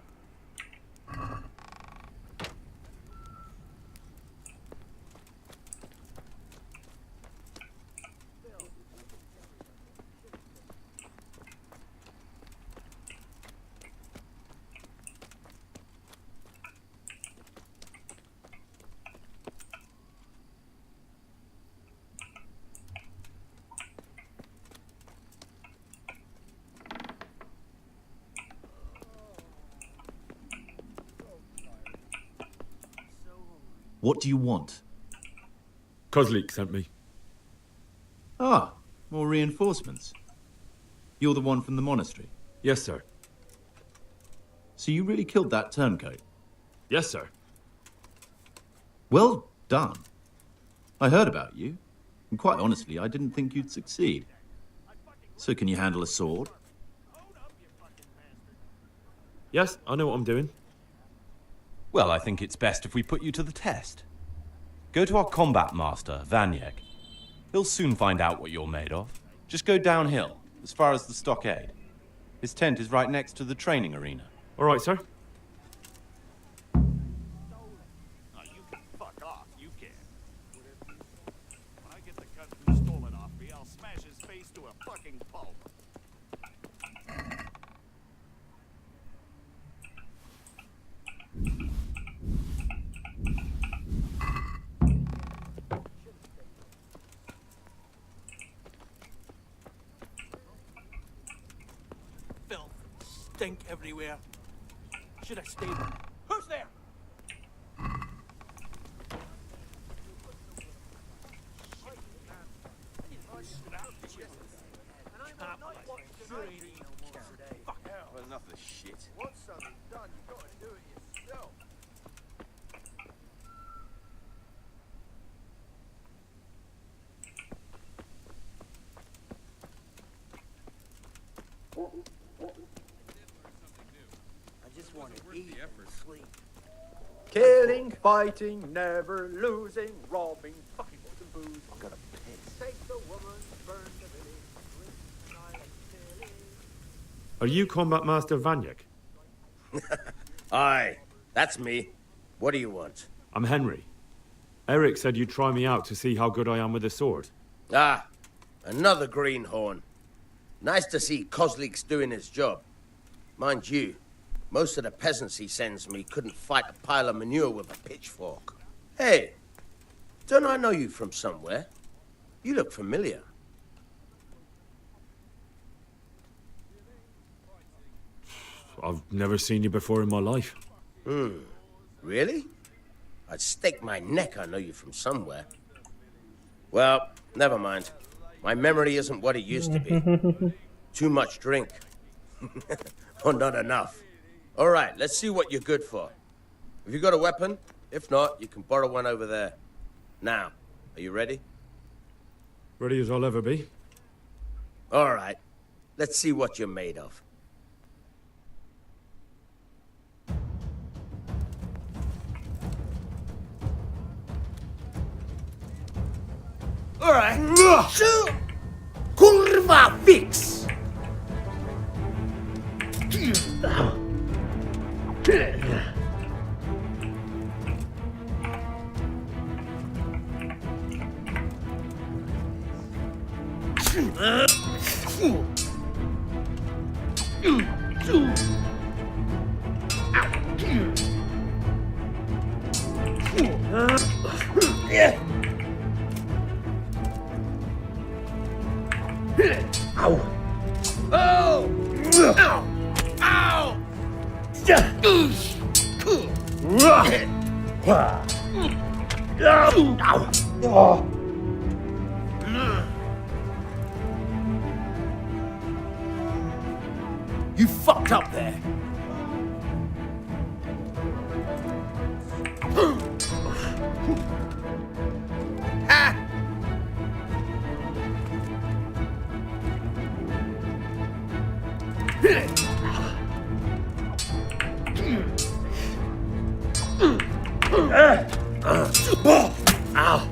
What do you want? Kozlik sent me. Ah, more reinforcements. You're the one from the monastery? Yes, sir. So you really killed that turncoat? Yes, sir. Well done. I heard about you, and quite honestly, I didn't think you'd succeed. So can you handle a sword? Yes, I know what I'm doing. Well, I think it's best if we put you to the test. Go to our combat master, Vanyek. He'll soon find out what you're made of. Just go downhill, as far as the stockade. His tent is right next to the training arena. All right, sir. Oh, you can fuck off, you can. When I get the cut who stole it off me, I'll smash his face to a fucking pulp. Filth, stink everywhere. Should I stay there? Who's there? Well, enough of this shit. Once something's done, you gotta do it yourself. I just want to eat and sleep. Killing, fighting, never losing, robbing, fucking with the booze. I'm gonna piss. Take the woman, burn the village, drink the night silly. Are you Combat Master Vanyek? Aye, that's me. What do you want? I'm Henry. Eric said you'd try me out to see how good I am with a sword. Ah, another greenhorn. Nice to see Kozlik's doing his job. Mind you, most of the peasants he sends me couldn't fight a pile of manure with a pitchfork. Hey, don't I know you from somewhere? You look familiar. I've never seen you before in my life. Really? I'd stake my neck I know you from somewhere. Well, never mind. My memory isn't what it used to be. Too much drink. Or not enough. All right, let's see what you're good for. Have you got a weapon? If not, you can borrow one over there. Now, are you ready? Ready as I'll ever be. All right. Let's see what you're made of. All right. Kurva fix. Ow! Oh! Ow! Ow! Ow! You fucked up there. Ha! Ow!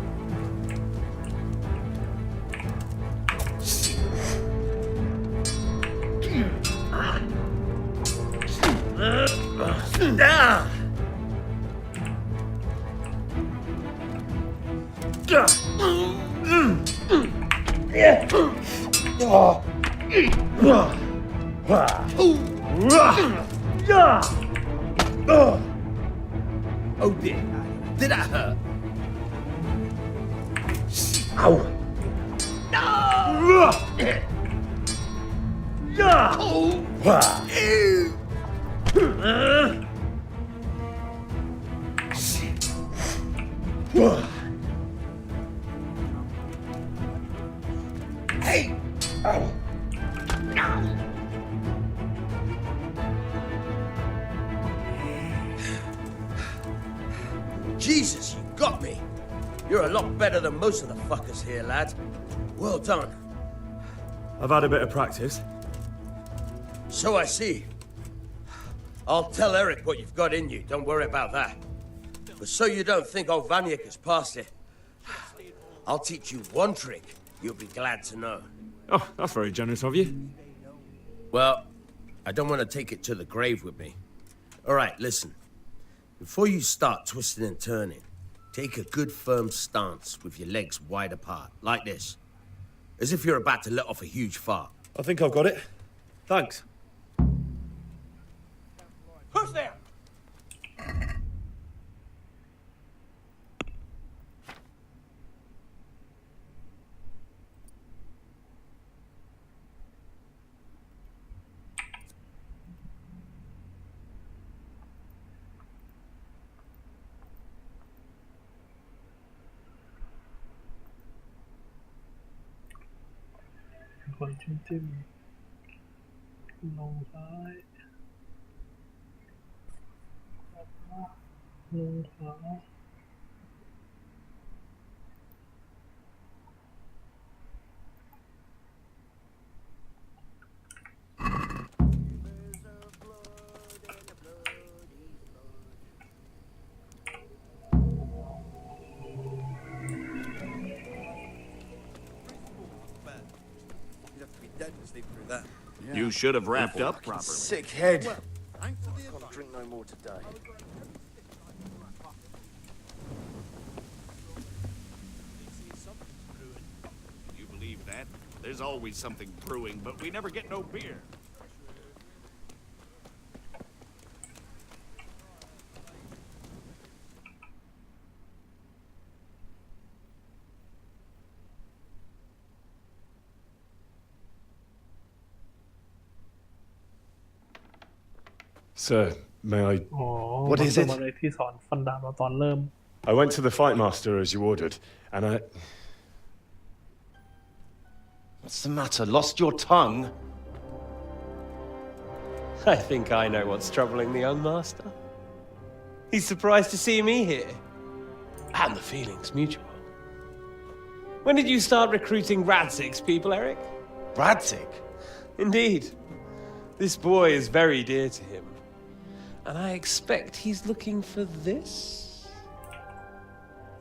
Oh dear. Did that hurt? Ow! No! Hey! Ow! Jesus, you got me. You're a lot better than most of the fuckers here, lad. Well done. I've had a bit of practice. So I see. I'll tell Eric what you've got in you. Don't worry about that. But so you don't think old Vanyek has passed it, I'll teach you one trick you'll be glad to know. Oh, that's very generous of you. Well, I don't want to take it to the grave with me. All right, listen. Before you start twisting and turning, take a good firm stance with your legs wide apart, like this. As if you're about to let off a huge fart. I think I've got it. Thanks. Who's there? Con chim lông thái lông thái You should have wrapped up properly. Sick head. I can't drink no more today. You believe that? There's always something brewing, but we never get no beer. Sir, may I... อ๋อ What is it? มันเป็นอะไรที่สอนฟันดาบเราตอนเริ่ม I went to the fight master as you ordered, and I... What's the matter? Lost your tongue? I think I know what's troubling the young master. He's surprised to see me here. And the feeling's mutual. When did you start recruiting Radzig's people, Eric? Radzig? Indeed. This boy is very dear to him. And I expect he's looking for this?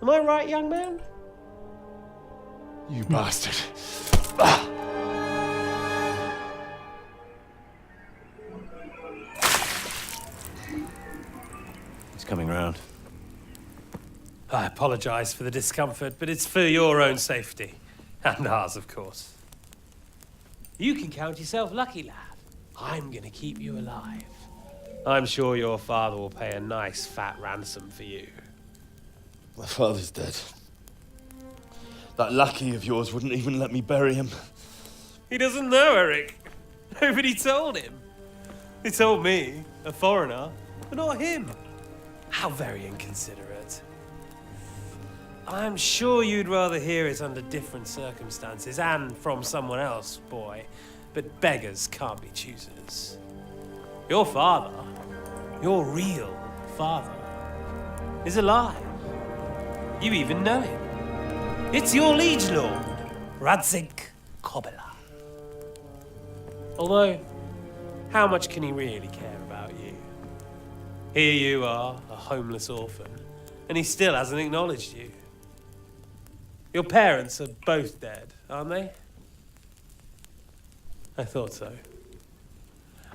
Am I right, young man? You bastard. He's coming round. I apologize for the discomfort, but it's for your own safety. And ours, of course. You can count yourself lucky, lad. I'm gonna keep you alive. I'm sure your father will pay a nice fat ransom for you. My father's dead. That lackey of yours wouldn't even let me bury him. He doesn't know, Eric. Nobody told him. They told me, a foreigner, but not him. How very inconsiderate. I'm sure you'd rather hear it under different circumstances and from someone else, boy. But beggars can't be choosers. Your father, your real father, is alive. You even know him. It's your liege lord, Radzik Kobela. Although, how much can he really care about you? Here you are, a homeless orphan, and he still hasn't acknowledged you. Your parents are both dead, aren't they? I thought so.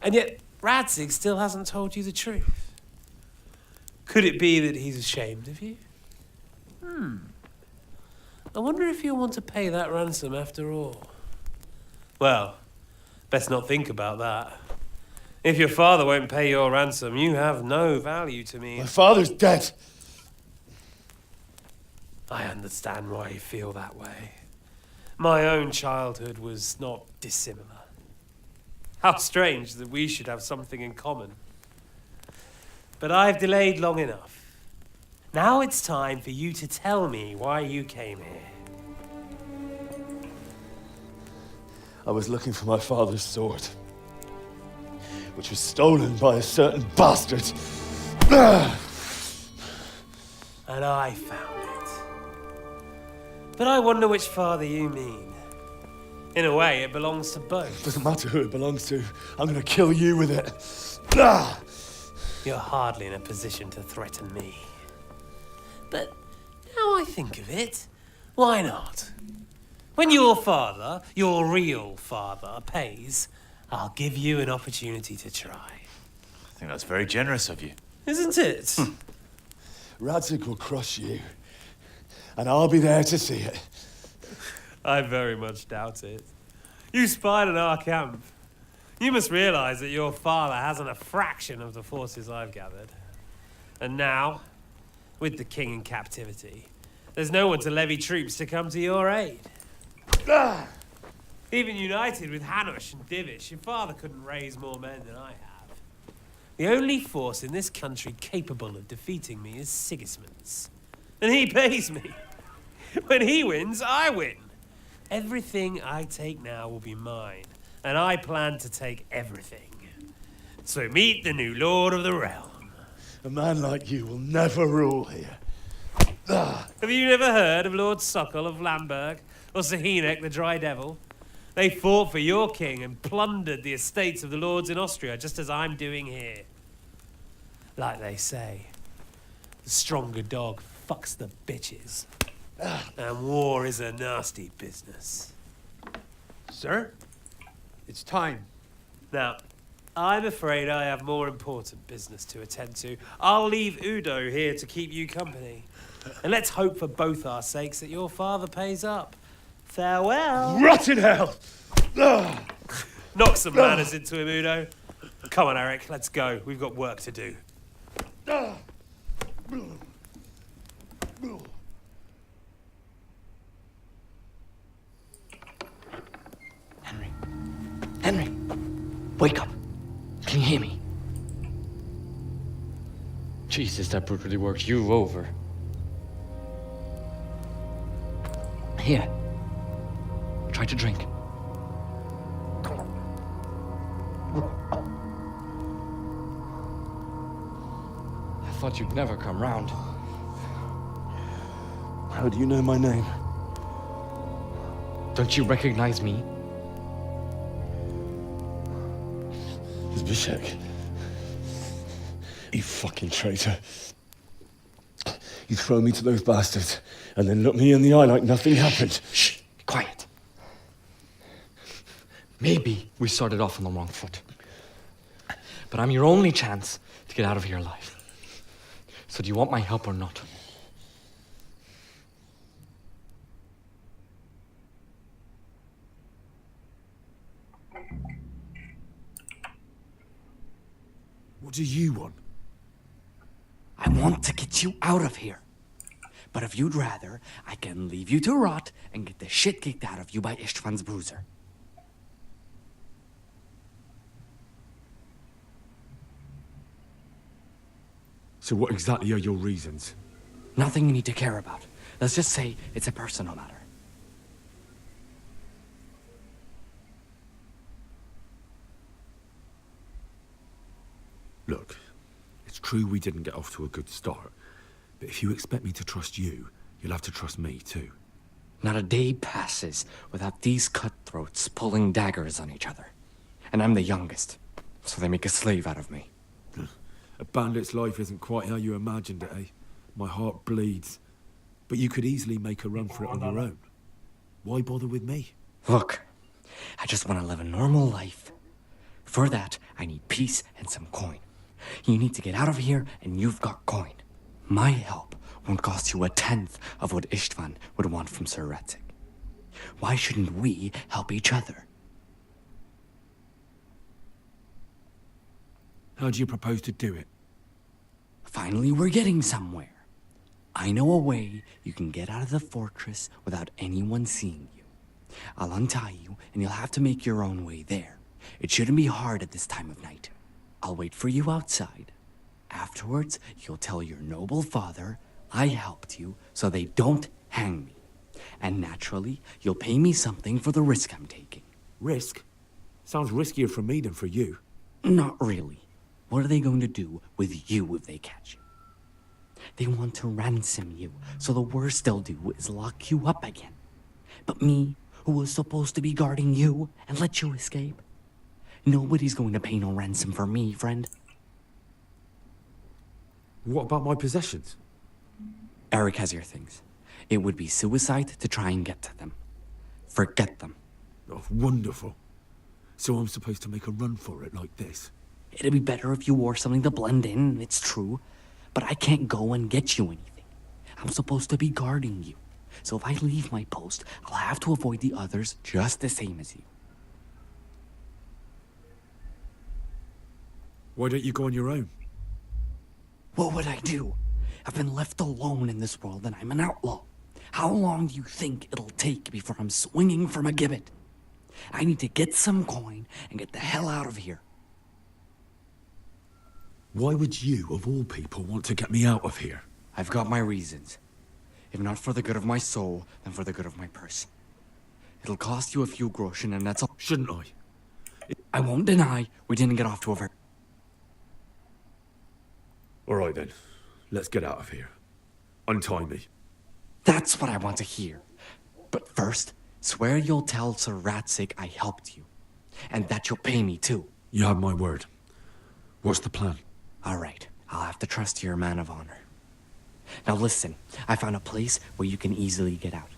And yet, Radzik still hasn't told you the truth. Could it be that he's ashamed of you? I wonder if you'll want to pay that ransom after all. Well, best not think about that. If your father won't pay your ransom, you have no value to me. My father's dead. I understand why you feel that way. My own childhood was not dissimilar. How strange that we should have something in common. But I've delayed long enough. Now it's time for you to tell me why you came here. I was looking for my father's sword, which was stolen by a certain bastard. And I found it. But I wonder which father you mean. In a way, it belongs to both. Doesn't matter who it belongs to. I'm gonna kill you with it. You're hardly in a position to threaten me. But now I think of it, why not? When your father, your real father, pays, I'll give you an opportunity to try. I think that's very generous of you. Isn't it? Radzik will crush you, and I'll be there to see it. I very much doubt it. You spied on our camp. You must realize that your father hasn't a fraction of the forces I've gathered. And now, with the king in captivity, there's no one to levy troops to come to your aid. Even united with Hanush and Divish, your father couldn't raise more men than I have. The only force in this country capable of defeating me is Sigismund's. And he pays me. When he wins, I win. Everything I take now will be mine, and I plan to take everything. So meet the new lord of the realm. A man like you will never rule here. Have you never heard of Lord Sokol of Lamberg, or Sahinek the Dry Devil? They fought for your king and plundered the estates of the lords in Austria, just as I'm doing here. Like they say, the stronger dog fucks the bitches. And war is a nasty business. Sir, it's time. Now, I'm afraid I have more important business to attend to. I'll leave Udo here to keep you company. And let's hope for both our sakes that your father pays up. Farewell. Rot in hell! Knock some manners into him, Udo. Come on, Eric, let's go. We've got work to do. Henry, wake up. Can you hear me? Jesus, that brutally worked you over. Here. Try to drink. I thought you'd never come round. How do you know my name? Don't you recognize me? Zbyszek. You fucking traitor. You throw me to those bastards and then look me in the eye like nothing happened. Shh, be quiet. Maybe we started off on the wrong foot. But I'm your only chance to get out of here alive. So do you want my help or not? What do you want? I want to get you out of here. But if you'd rather, I can leave you to rot and get the shit kicked out of you by Ishtvan's bruiser. So what exactly are your reasons? Nothing you need to care about. Let's just say it's a personal matter. Look, it's true we didn't get off to a good start, but if you expect me to trust you, you'll have to trust me too. Not a day passes without these cutthroats pulling daggers on each other. And I'm the youngest, so they make a slave out of me. A bandit's life isn't quite how you imagined it, eh? My heart bleeds. But you could easily make a run for it on your own. Why bother with me? Look, I just want to live a normal life. For that, I need peace and some coin. You need to get out of here, and you've got coin. My help won't cost you a tenth of what Ishtvan would want from Sir Ratzik. Why shouldn't we help each other? How do you propose to do it? Finally, we're getting somewhere. I know a way you can get out of the fortress without anyone seeing you. I'll untie you, and you'll have to make your own way there. It shouldn't be hard at this time of night. I'll wait for you outside. Afterwards, you'll tell your noble father I helped you so they don't hang me. And naturally, you'll pay me something for the risk I'm taking. Risk? Sounds riskier for me than for you. Not really. What are they going to do with you if they catch you? They want to ransom you, so the worst they'll do is lock you up again. But me, who was supposed to be guarding you and let you escape, nobody's going to pay no ransom for me, friend. What about my possessions? Eric has your things. It would be suicide to try and get to them. Forget them. Oh, wonderful. So I'm supposed to make a run for it like this? It'd be better if you wore something to blend in, it's true. But I can't go and get you anything. I'm supposed to be guarding you. So if I leave my post, I'll have to avoid the others just the same as you. Why don't you go on your own? What would I do? I've been left alone in this world and I'm an outlaw. How long do you think it'll take before I'm swinging from a gibbet? I need to get some coin and get the hell out of here. Why would you, of all people, want to get me out of here? I've got my reasons. If not for the good of my soul, then for the good of my purse. It'll cost you a few groschen and that's all. Shouldn't I? I won't deny we didn't get off to a very... All right then. Let's get out of here. Untie me. That's what I want to hear. But first, swear you'll tell Sir Ratzik I helped you. And that you'll pay me too. You have my word. What's the plan? All right, I'll have to trust you're a man of honor. Now listen, I found a place where you can easily get out.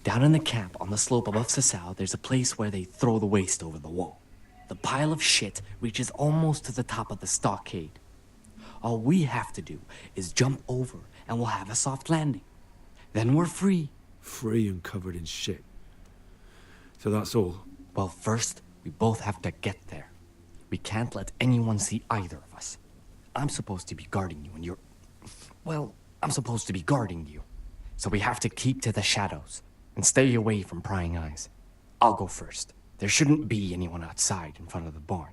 Down in the camp on the slope above Sasau, there's a place where they throw the waste over the wall. The pile of shit reaches almost to the top of the stockade. All we have to do is jump over and we'll have a soft landing. Then we're free. Free and covered in shit. So that's all? Well, first, we both have to get there. We can't let anyone see either of us. I'm supposed to be guarding you and you're... Well, I'm supposed to be guarding you. So we have to keep to the shadows and stay away from prying eyes. I'll go first. There shouldn't be anyone outside in front of the barn.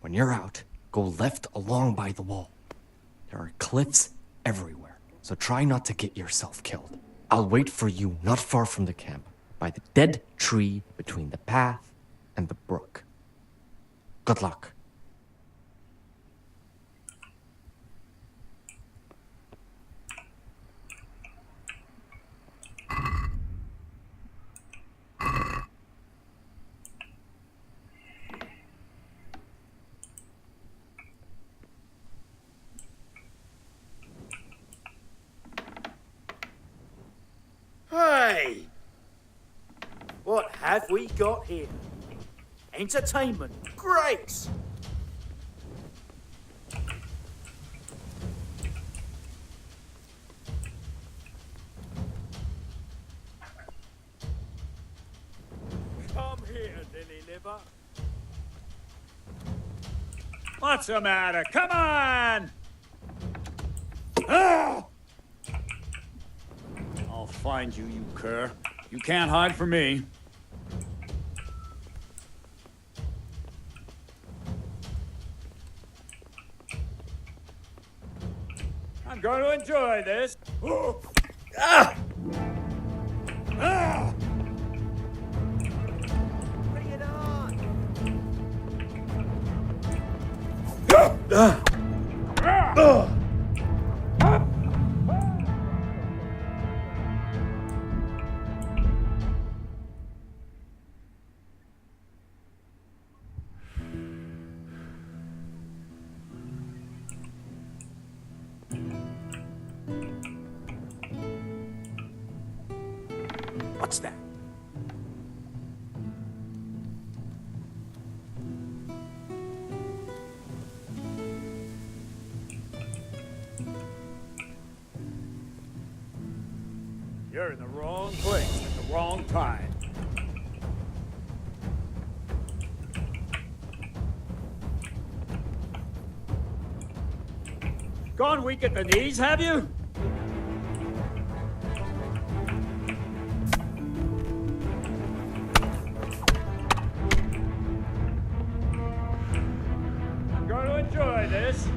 When you're out, go left along by the wall. There are cliffs everywhere, so try not to get yourself killed. I'll wait for you not far from the camp, by the dead tree between the path and the brook. Good luck. Hey! What have we got here? Entertainment. Great! Come here, Lily Liver. What's the matter? Come on! Ah! find you, you cur. You can't hide from me. I'm going to enjoy this. Ah! Ah! Bring it on! What's that? You're in the wrong place at the wrong time. Gone weak at the knees, have you? I'm going to enjoy this.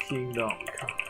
Kingdom ครับ What's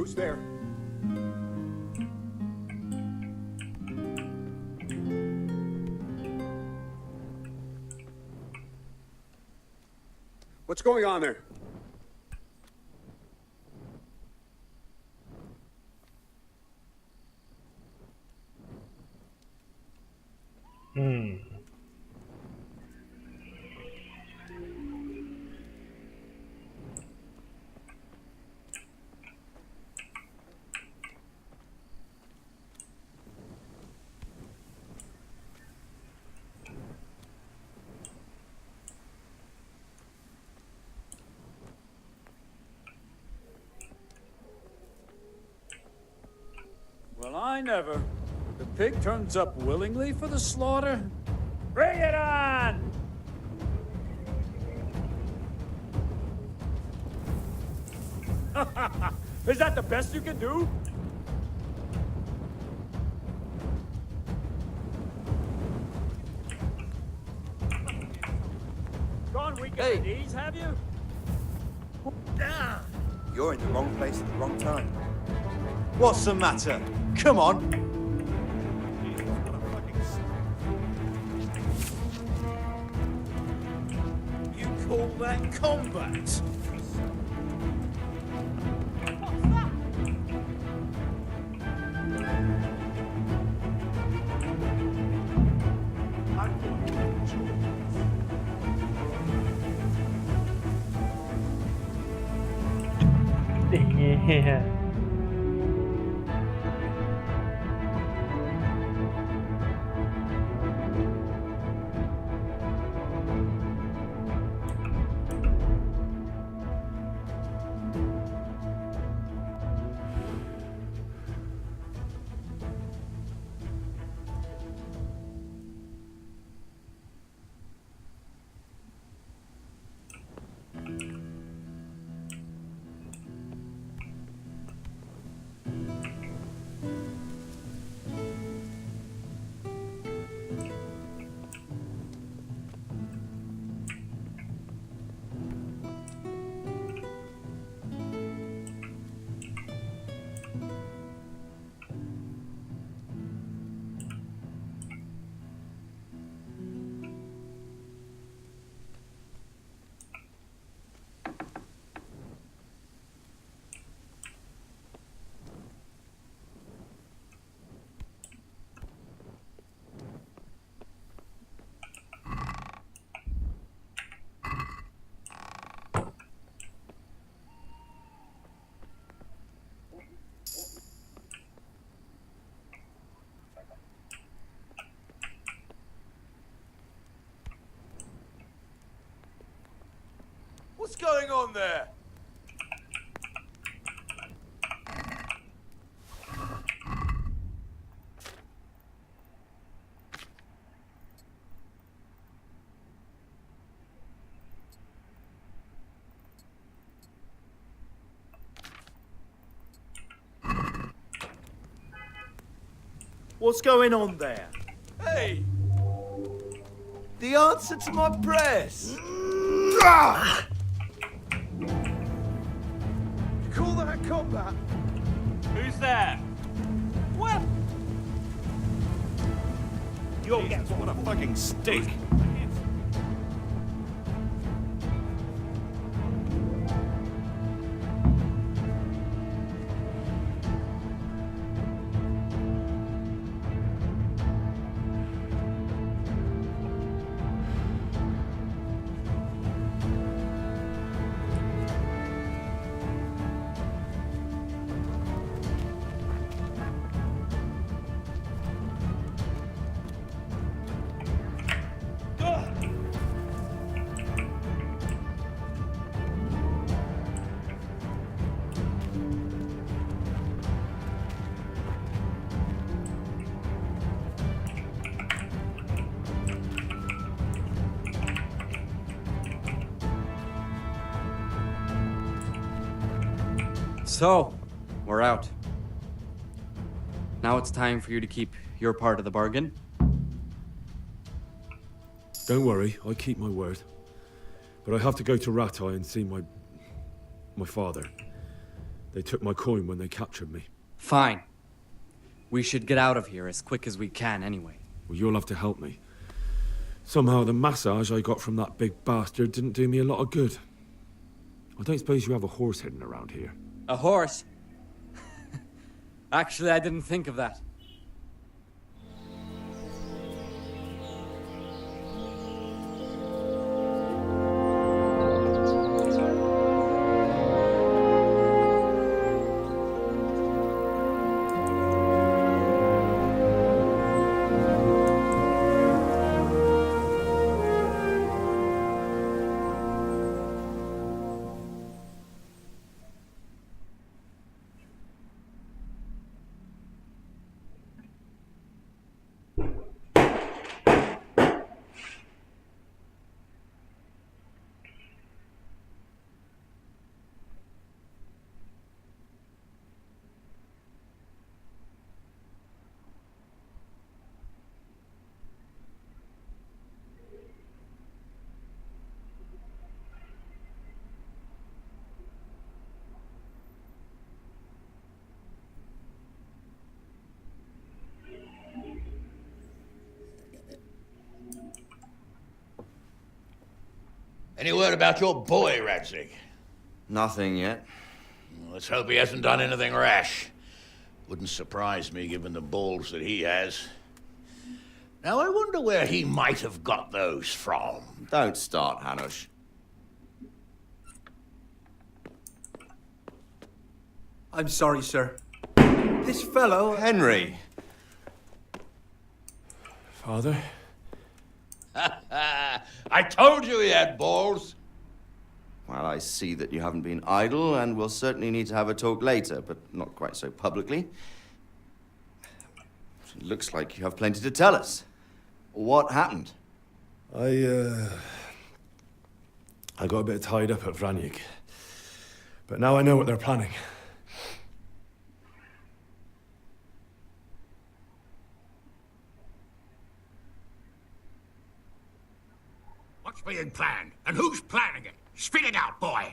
Who's there? What's going on there? Well, I never. The pig turns up willingly for the slaughter? Bring it on! Is that the best you can do? Gone weak at the knees, have you? You're in the wrong place at the wrong time. What's the matter? Come on. You call that combat? Yeah. What's going on there? What's going on there? Hey! The answer to my prayers! Call that combat? Who's there? Well, You'll get What a fucking stink. So, we're out. Now it's time for you to keep your part of the bargain. Don't worry, I keep my word. But I have to go to Ratai and see my father. They took my coin when they captured me. Fine. We should get out of here as quick as we can anyway. Well, you'll have to help me. Somehow the massage I got from that big bastard didn't do me a lot of good. I don't suppose you have a horse hidden around here. A horse? Actually, I didn't think of that. Any word about your boy, Radzig? Nothing yet. Let's hope he hasn't done anything rash. Wouldn't surprise me given the balls that he has. Now, I wonder where he might have got those from. Don't start, Hanush. I'm sorry, sir. This fellow... Henry! Father? I told you he had balls. Well, I see that you haven't been idle, and we'll certainly need to have a talk later, but not quite so publicly. It looks like you have plenty to tell us. What happened? I got a bit tied up at Vranyig. But now I know what they're planning. What's being planned? And who's planning it? Spit it out, boy!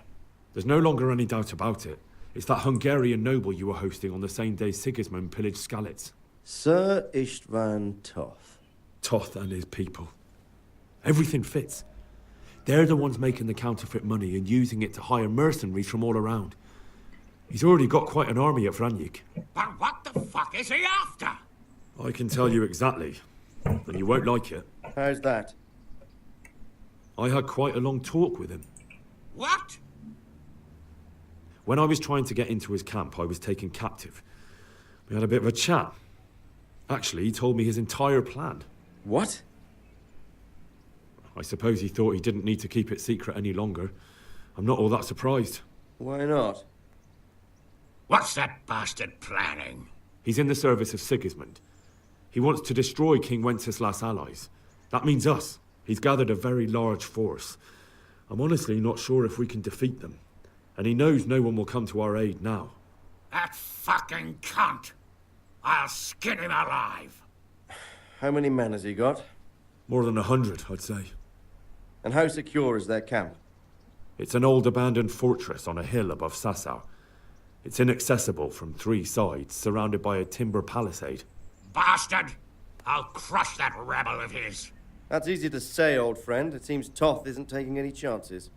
There's no longer any doubt about it. It's that Hungarian noble you were hosting on the same day Sigismund pillaged Skalitz. Sir Istvan Toth. Toth and his people. Everything fits. They're the ones making the counterfeit money and using it to hire mercenaries from all around. He's already got quite an army at Vranyig. But what the fuck is he after? I can tell you exactly, and you won't like it. How's that? I had quite a long talk with him. What? When I was trying to get into his camp, I was taken captive. We had a bit of a chat. Actually, he told me his entire plan. What? I suppose he thought he didn't need to keep it secret any longer. I'm not all that surprised. Why not? What's that bastard planning? He's in the service of Sigismund. He wants to destroy King Wenceslas' allies. That means us. He's gathered a very large force. I'm honestly not sure if we can defeat them. And he knows no one will come to our aid now. That fucking cunt! I'll skin him alive! How many men has he got? More than 100, I'd say. And how secure is their camp? It's an old abandoned fortress on a hill above Sasau. It's inaccessible from 3 sides, surrounded by a timber palisade. Bastard! I'll crush that rebel of his! That's easy to say, old friend. It seems Toth isn't taking any chances.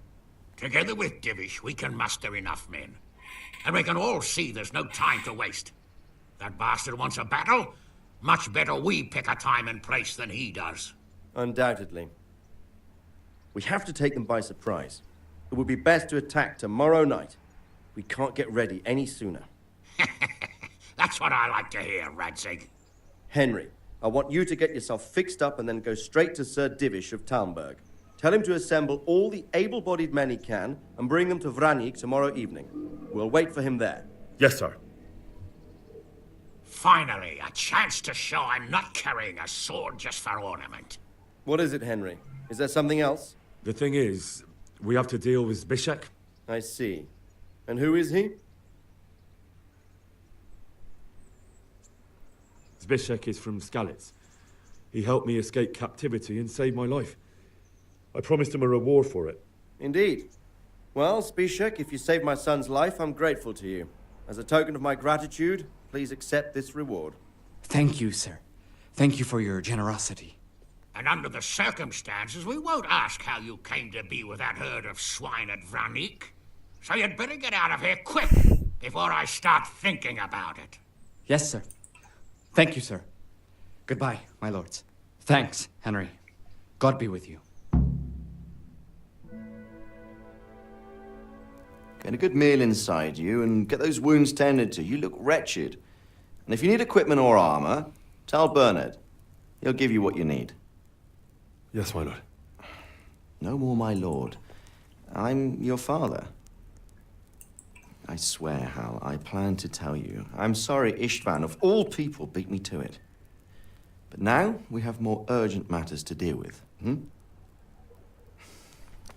Together with Divish, we can muster enough men. And we can all see there's no time to waste. That bastard wants a battle? Much better we pick a time and place than he does. Undoubtedly. We have to take them by surprise. It would be best to attack tomorrow night. We can't get ready any sooner. That's what I like to hear, Radzig. Henry, I want you to get yourself fixed up and then go straight to Sir Divish of Talmberg. Tell him to assemble all the able-bodied men he can and bring them to Vranyig tomorrow evening. We'll wait for him there. Yes, sir. Finally, a chance to show I'm not carrying a sword just for ornament. What is it, Henry? Is there something else? The thing is, we have to deal with Zbyszek. I see. And who is he? Zbyszek is from Skalitz. He helped me escape captivity and saved my life. I promised him a reward for it. Indeed. Well, Zbyszek, if you saved my son's life, I'm grateful to you. As a token of my gratitude, please accept this reward. Thank you, sir. Thank you for your generosity. And under the circumstances, we won't ask how you came to be with that herd of swine at Vranik. So you'd better get out of here quick before I start thinking about it. Yes, sir. Thank you, sir. Goodbye, my lords. Thanks, Henry. God be with you. Get a good meal inside you and get those wounds tended to. You look wretched. And if you need equipment or armor, tell Bernard. He'll give you what you need. Yes, my lord. No more, my lord. I'm your father. I swear, Hal, I plan to tell you. I'm sorry Istvan, of all people, beat me to it. But now we have more urgent matters to deal with.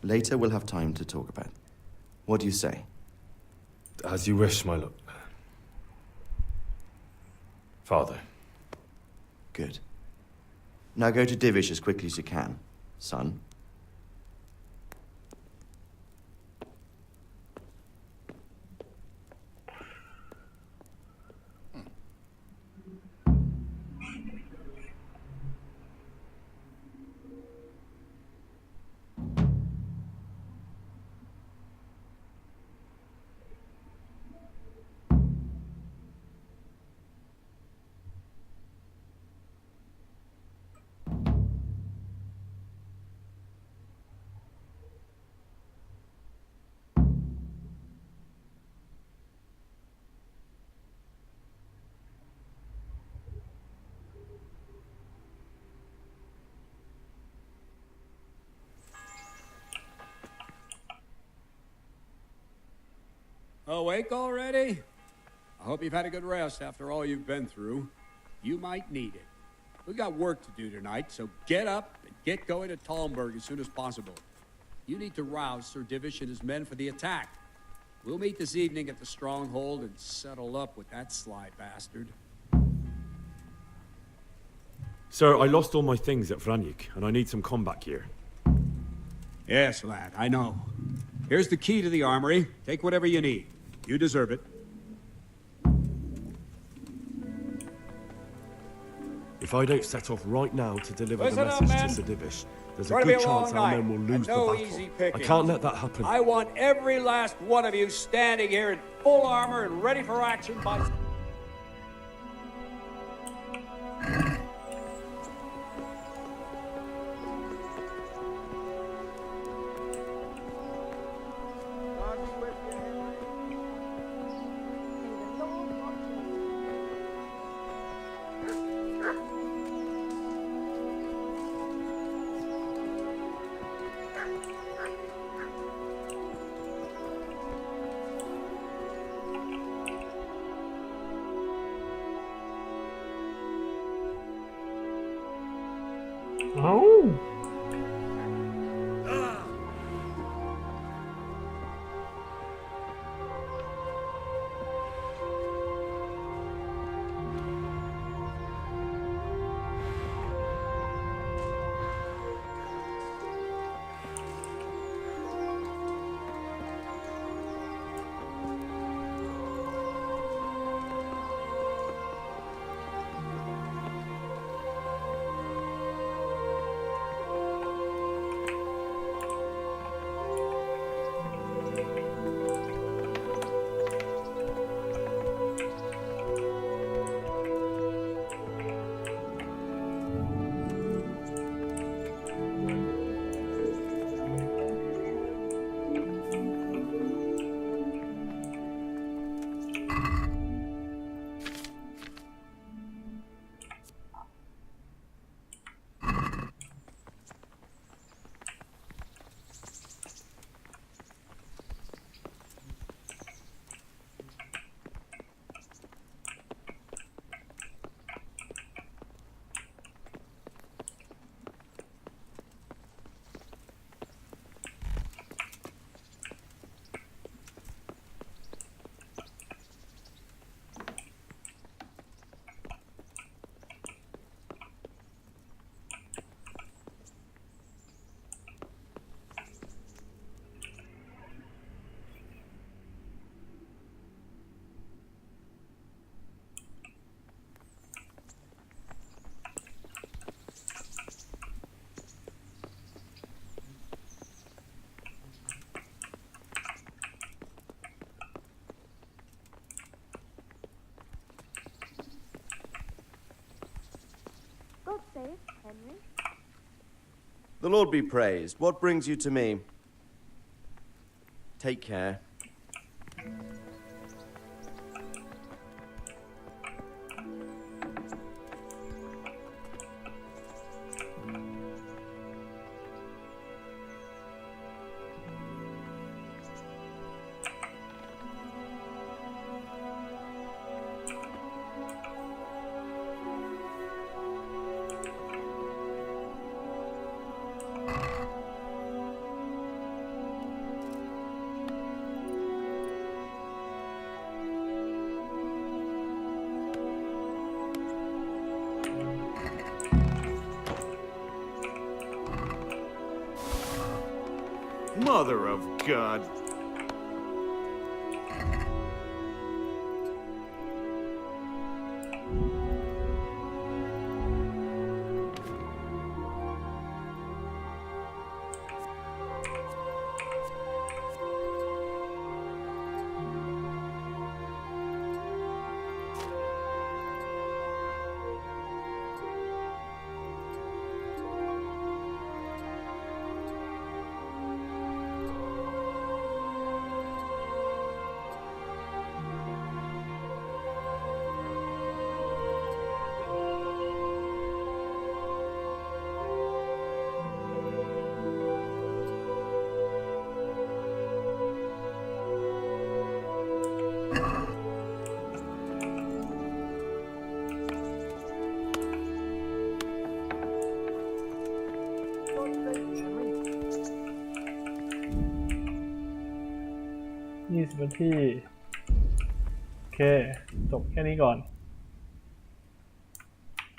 Later we'll have time to talk about it. What do you say? As you wish, my lord. Father. Good. Now go to Divish as quickly as you can, son. Awake already? I hope you've had a good rest after all you've been through. You might need it. We've got work to do tonight, so get up and get going to Talmberg as soon as possible. You need to rouse Sir Divish and his men for the attack. We'll meet this evening at the stronghold and settle up with that sly bastard. Sir, I lost all my things at Vranik, and I need some combat gear. Yes, lad, I know. Here's the key to the armory. Take whatever you need. You deserve it. If I don't set off right now to deliver Listen the up, message men. to Sir Divish, there's It's a going to be good a long chance our men night, will lose and no the easy battle. I pickings. can't let that happen. I want every last one of you standing here in full armor and ready for action by... Oh. safe, Henry? The Lord be praised. What brings you to me? Take care. Mother of God. 20 นาทีโอเคจบแค่นี้ก่อน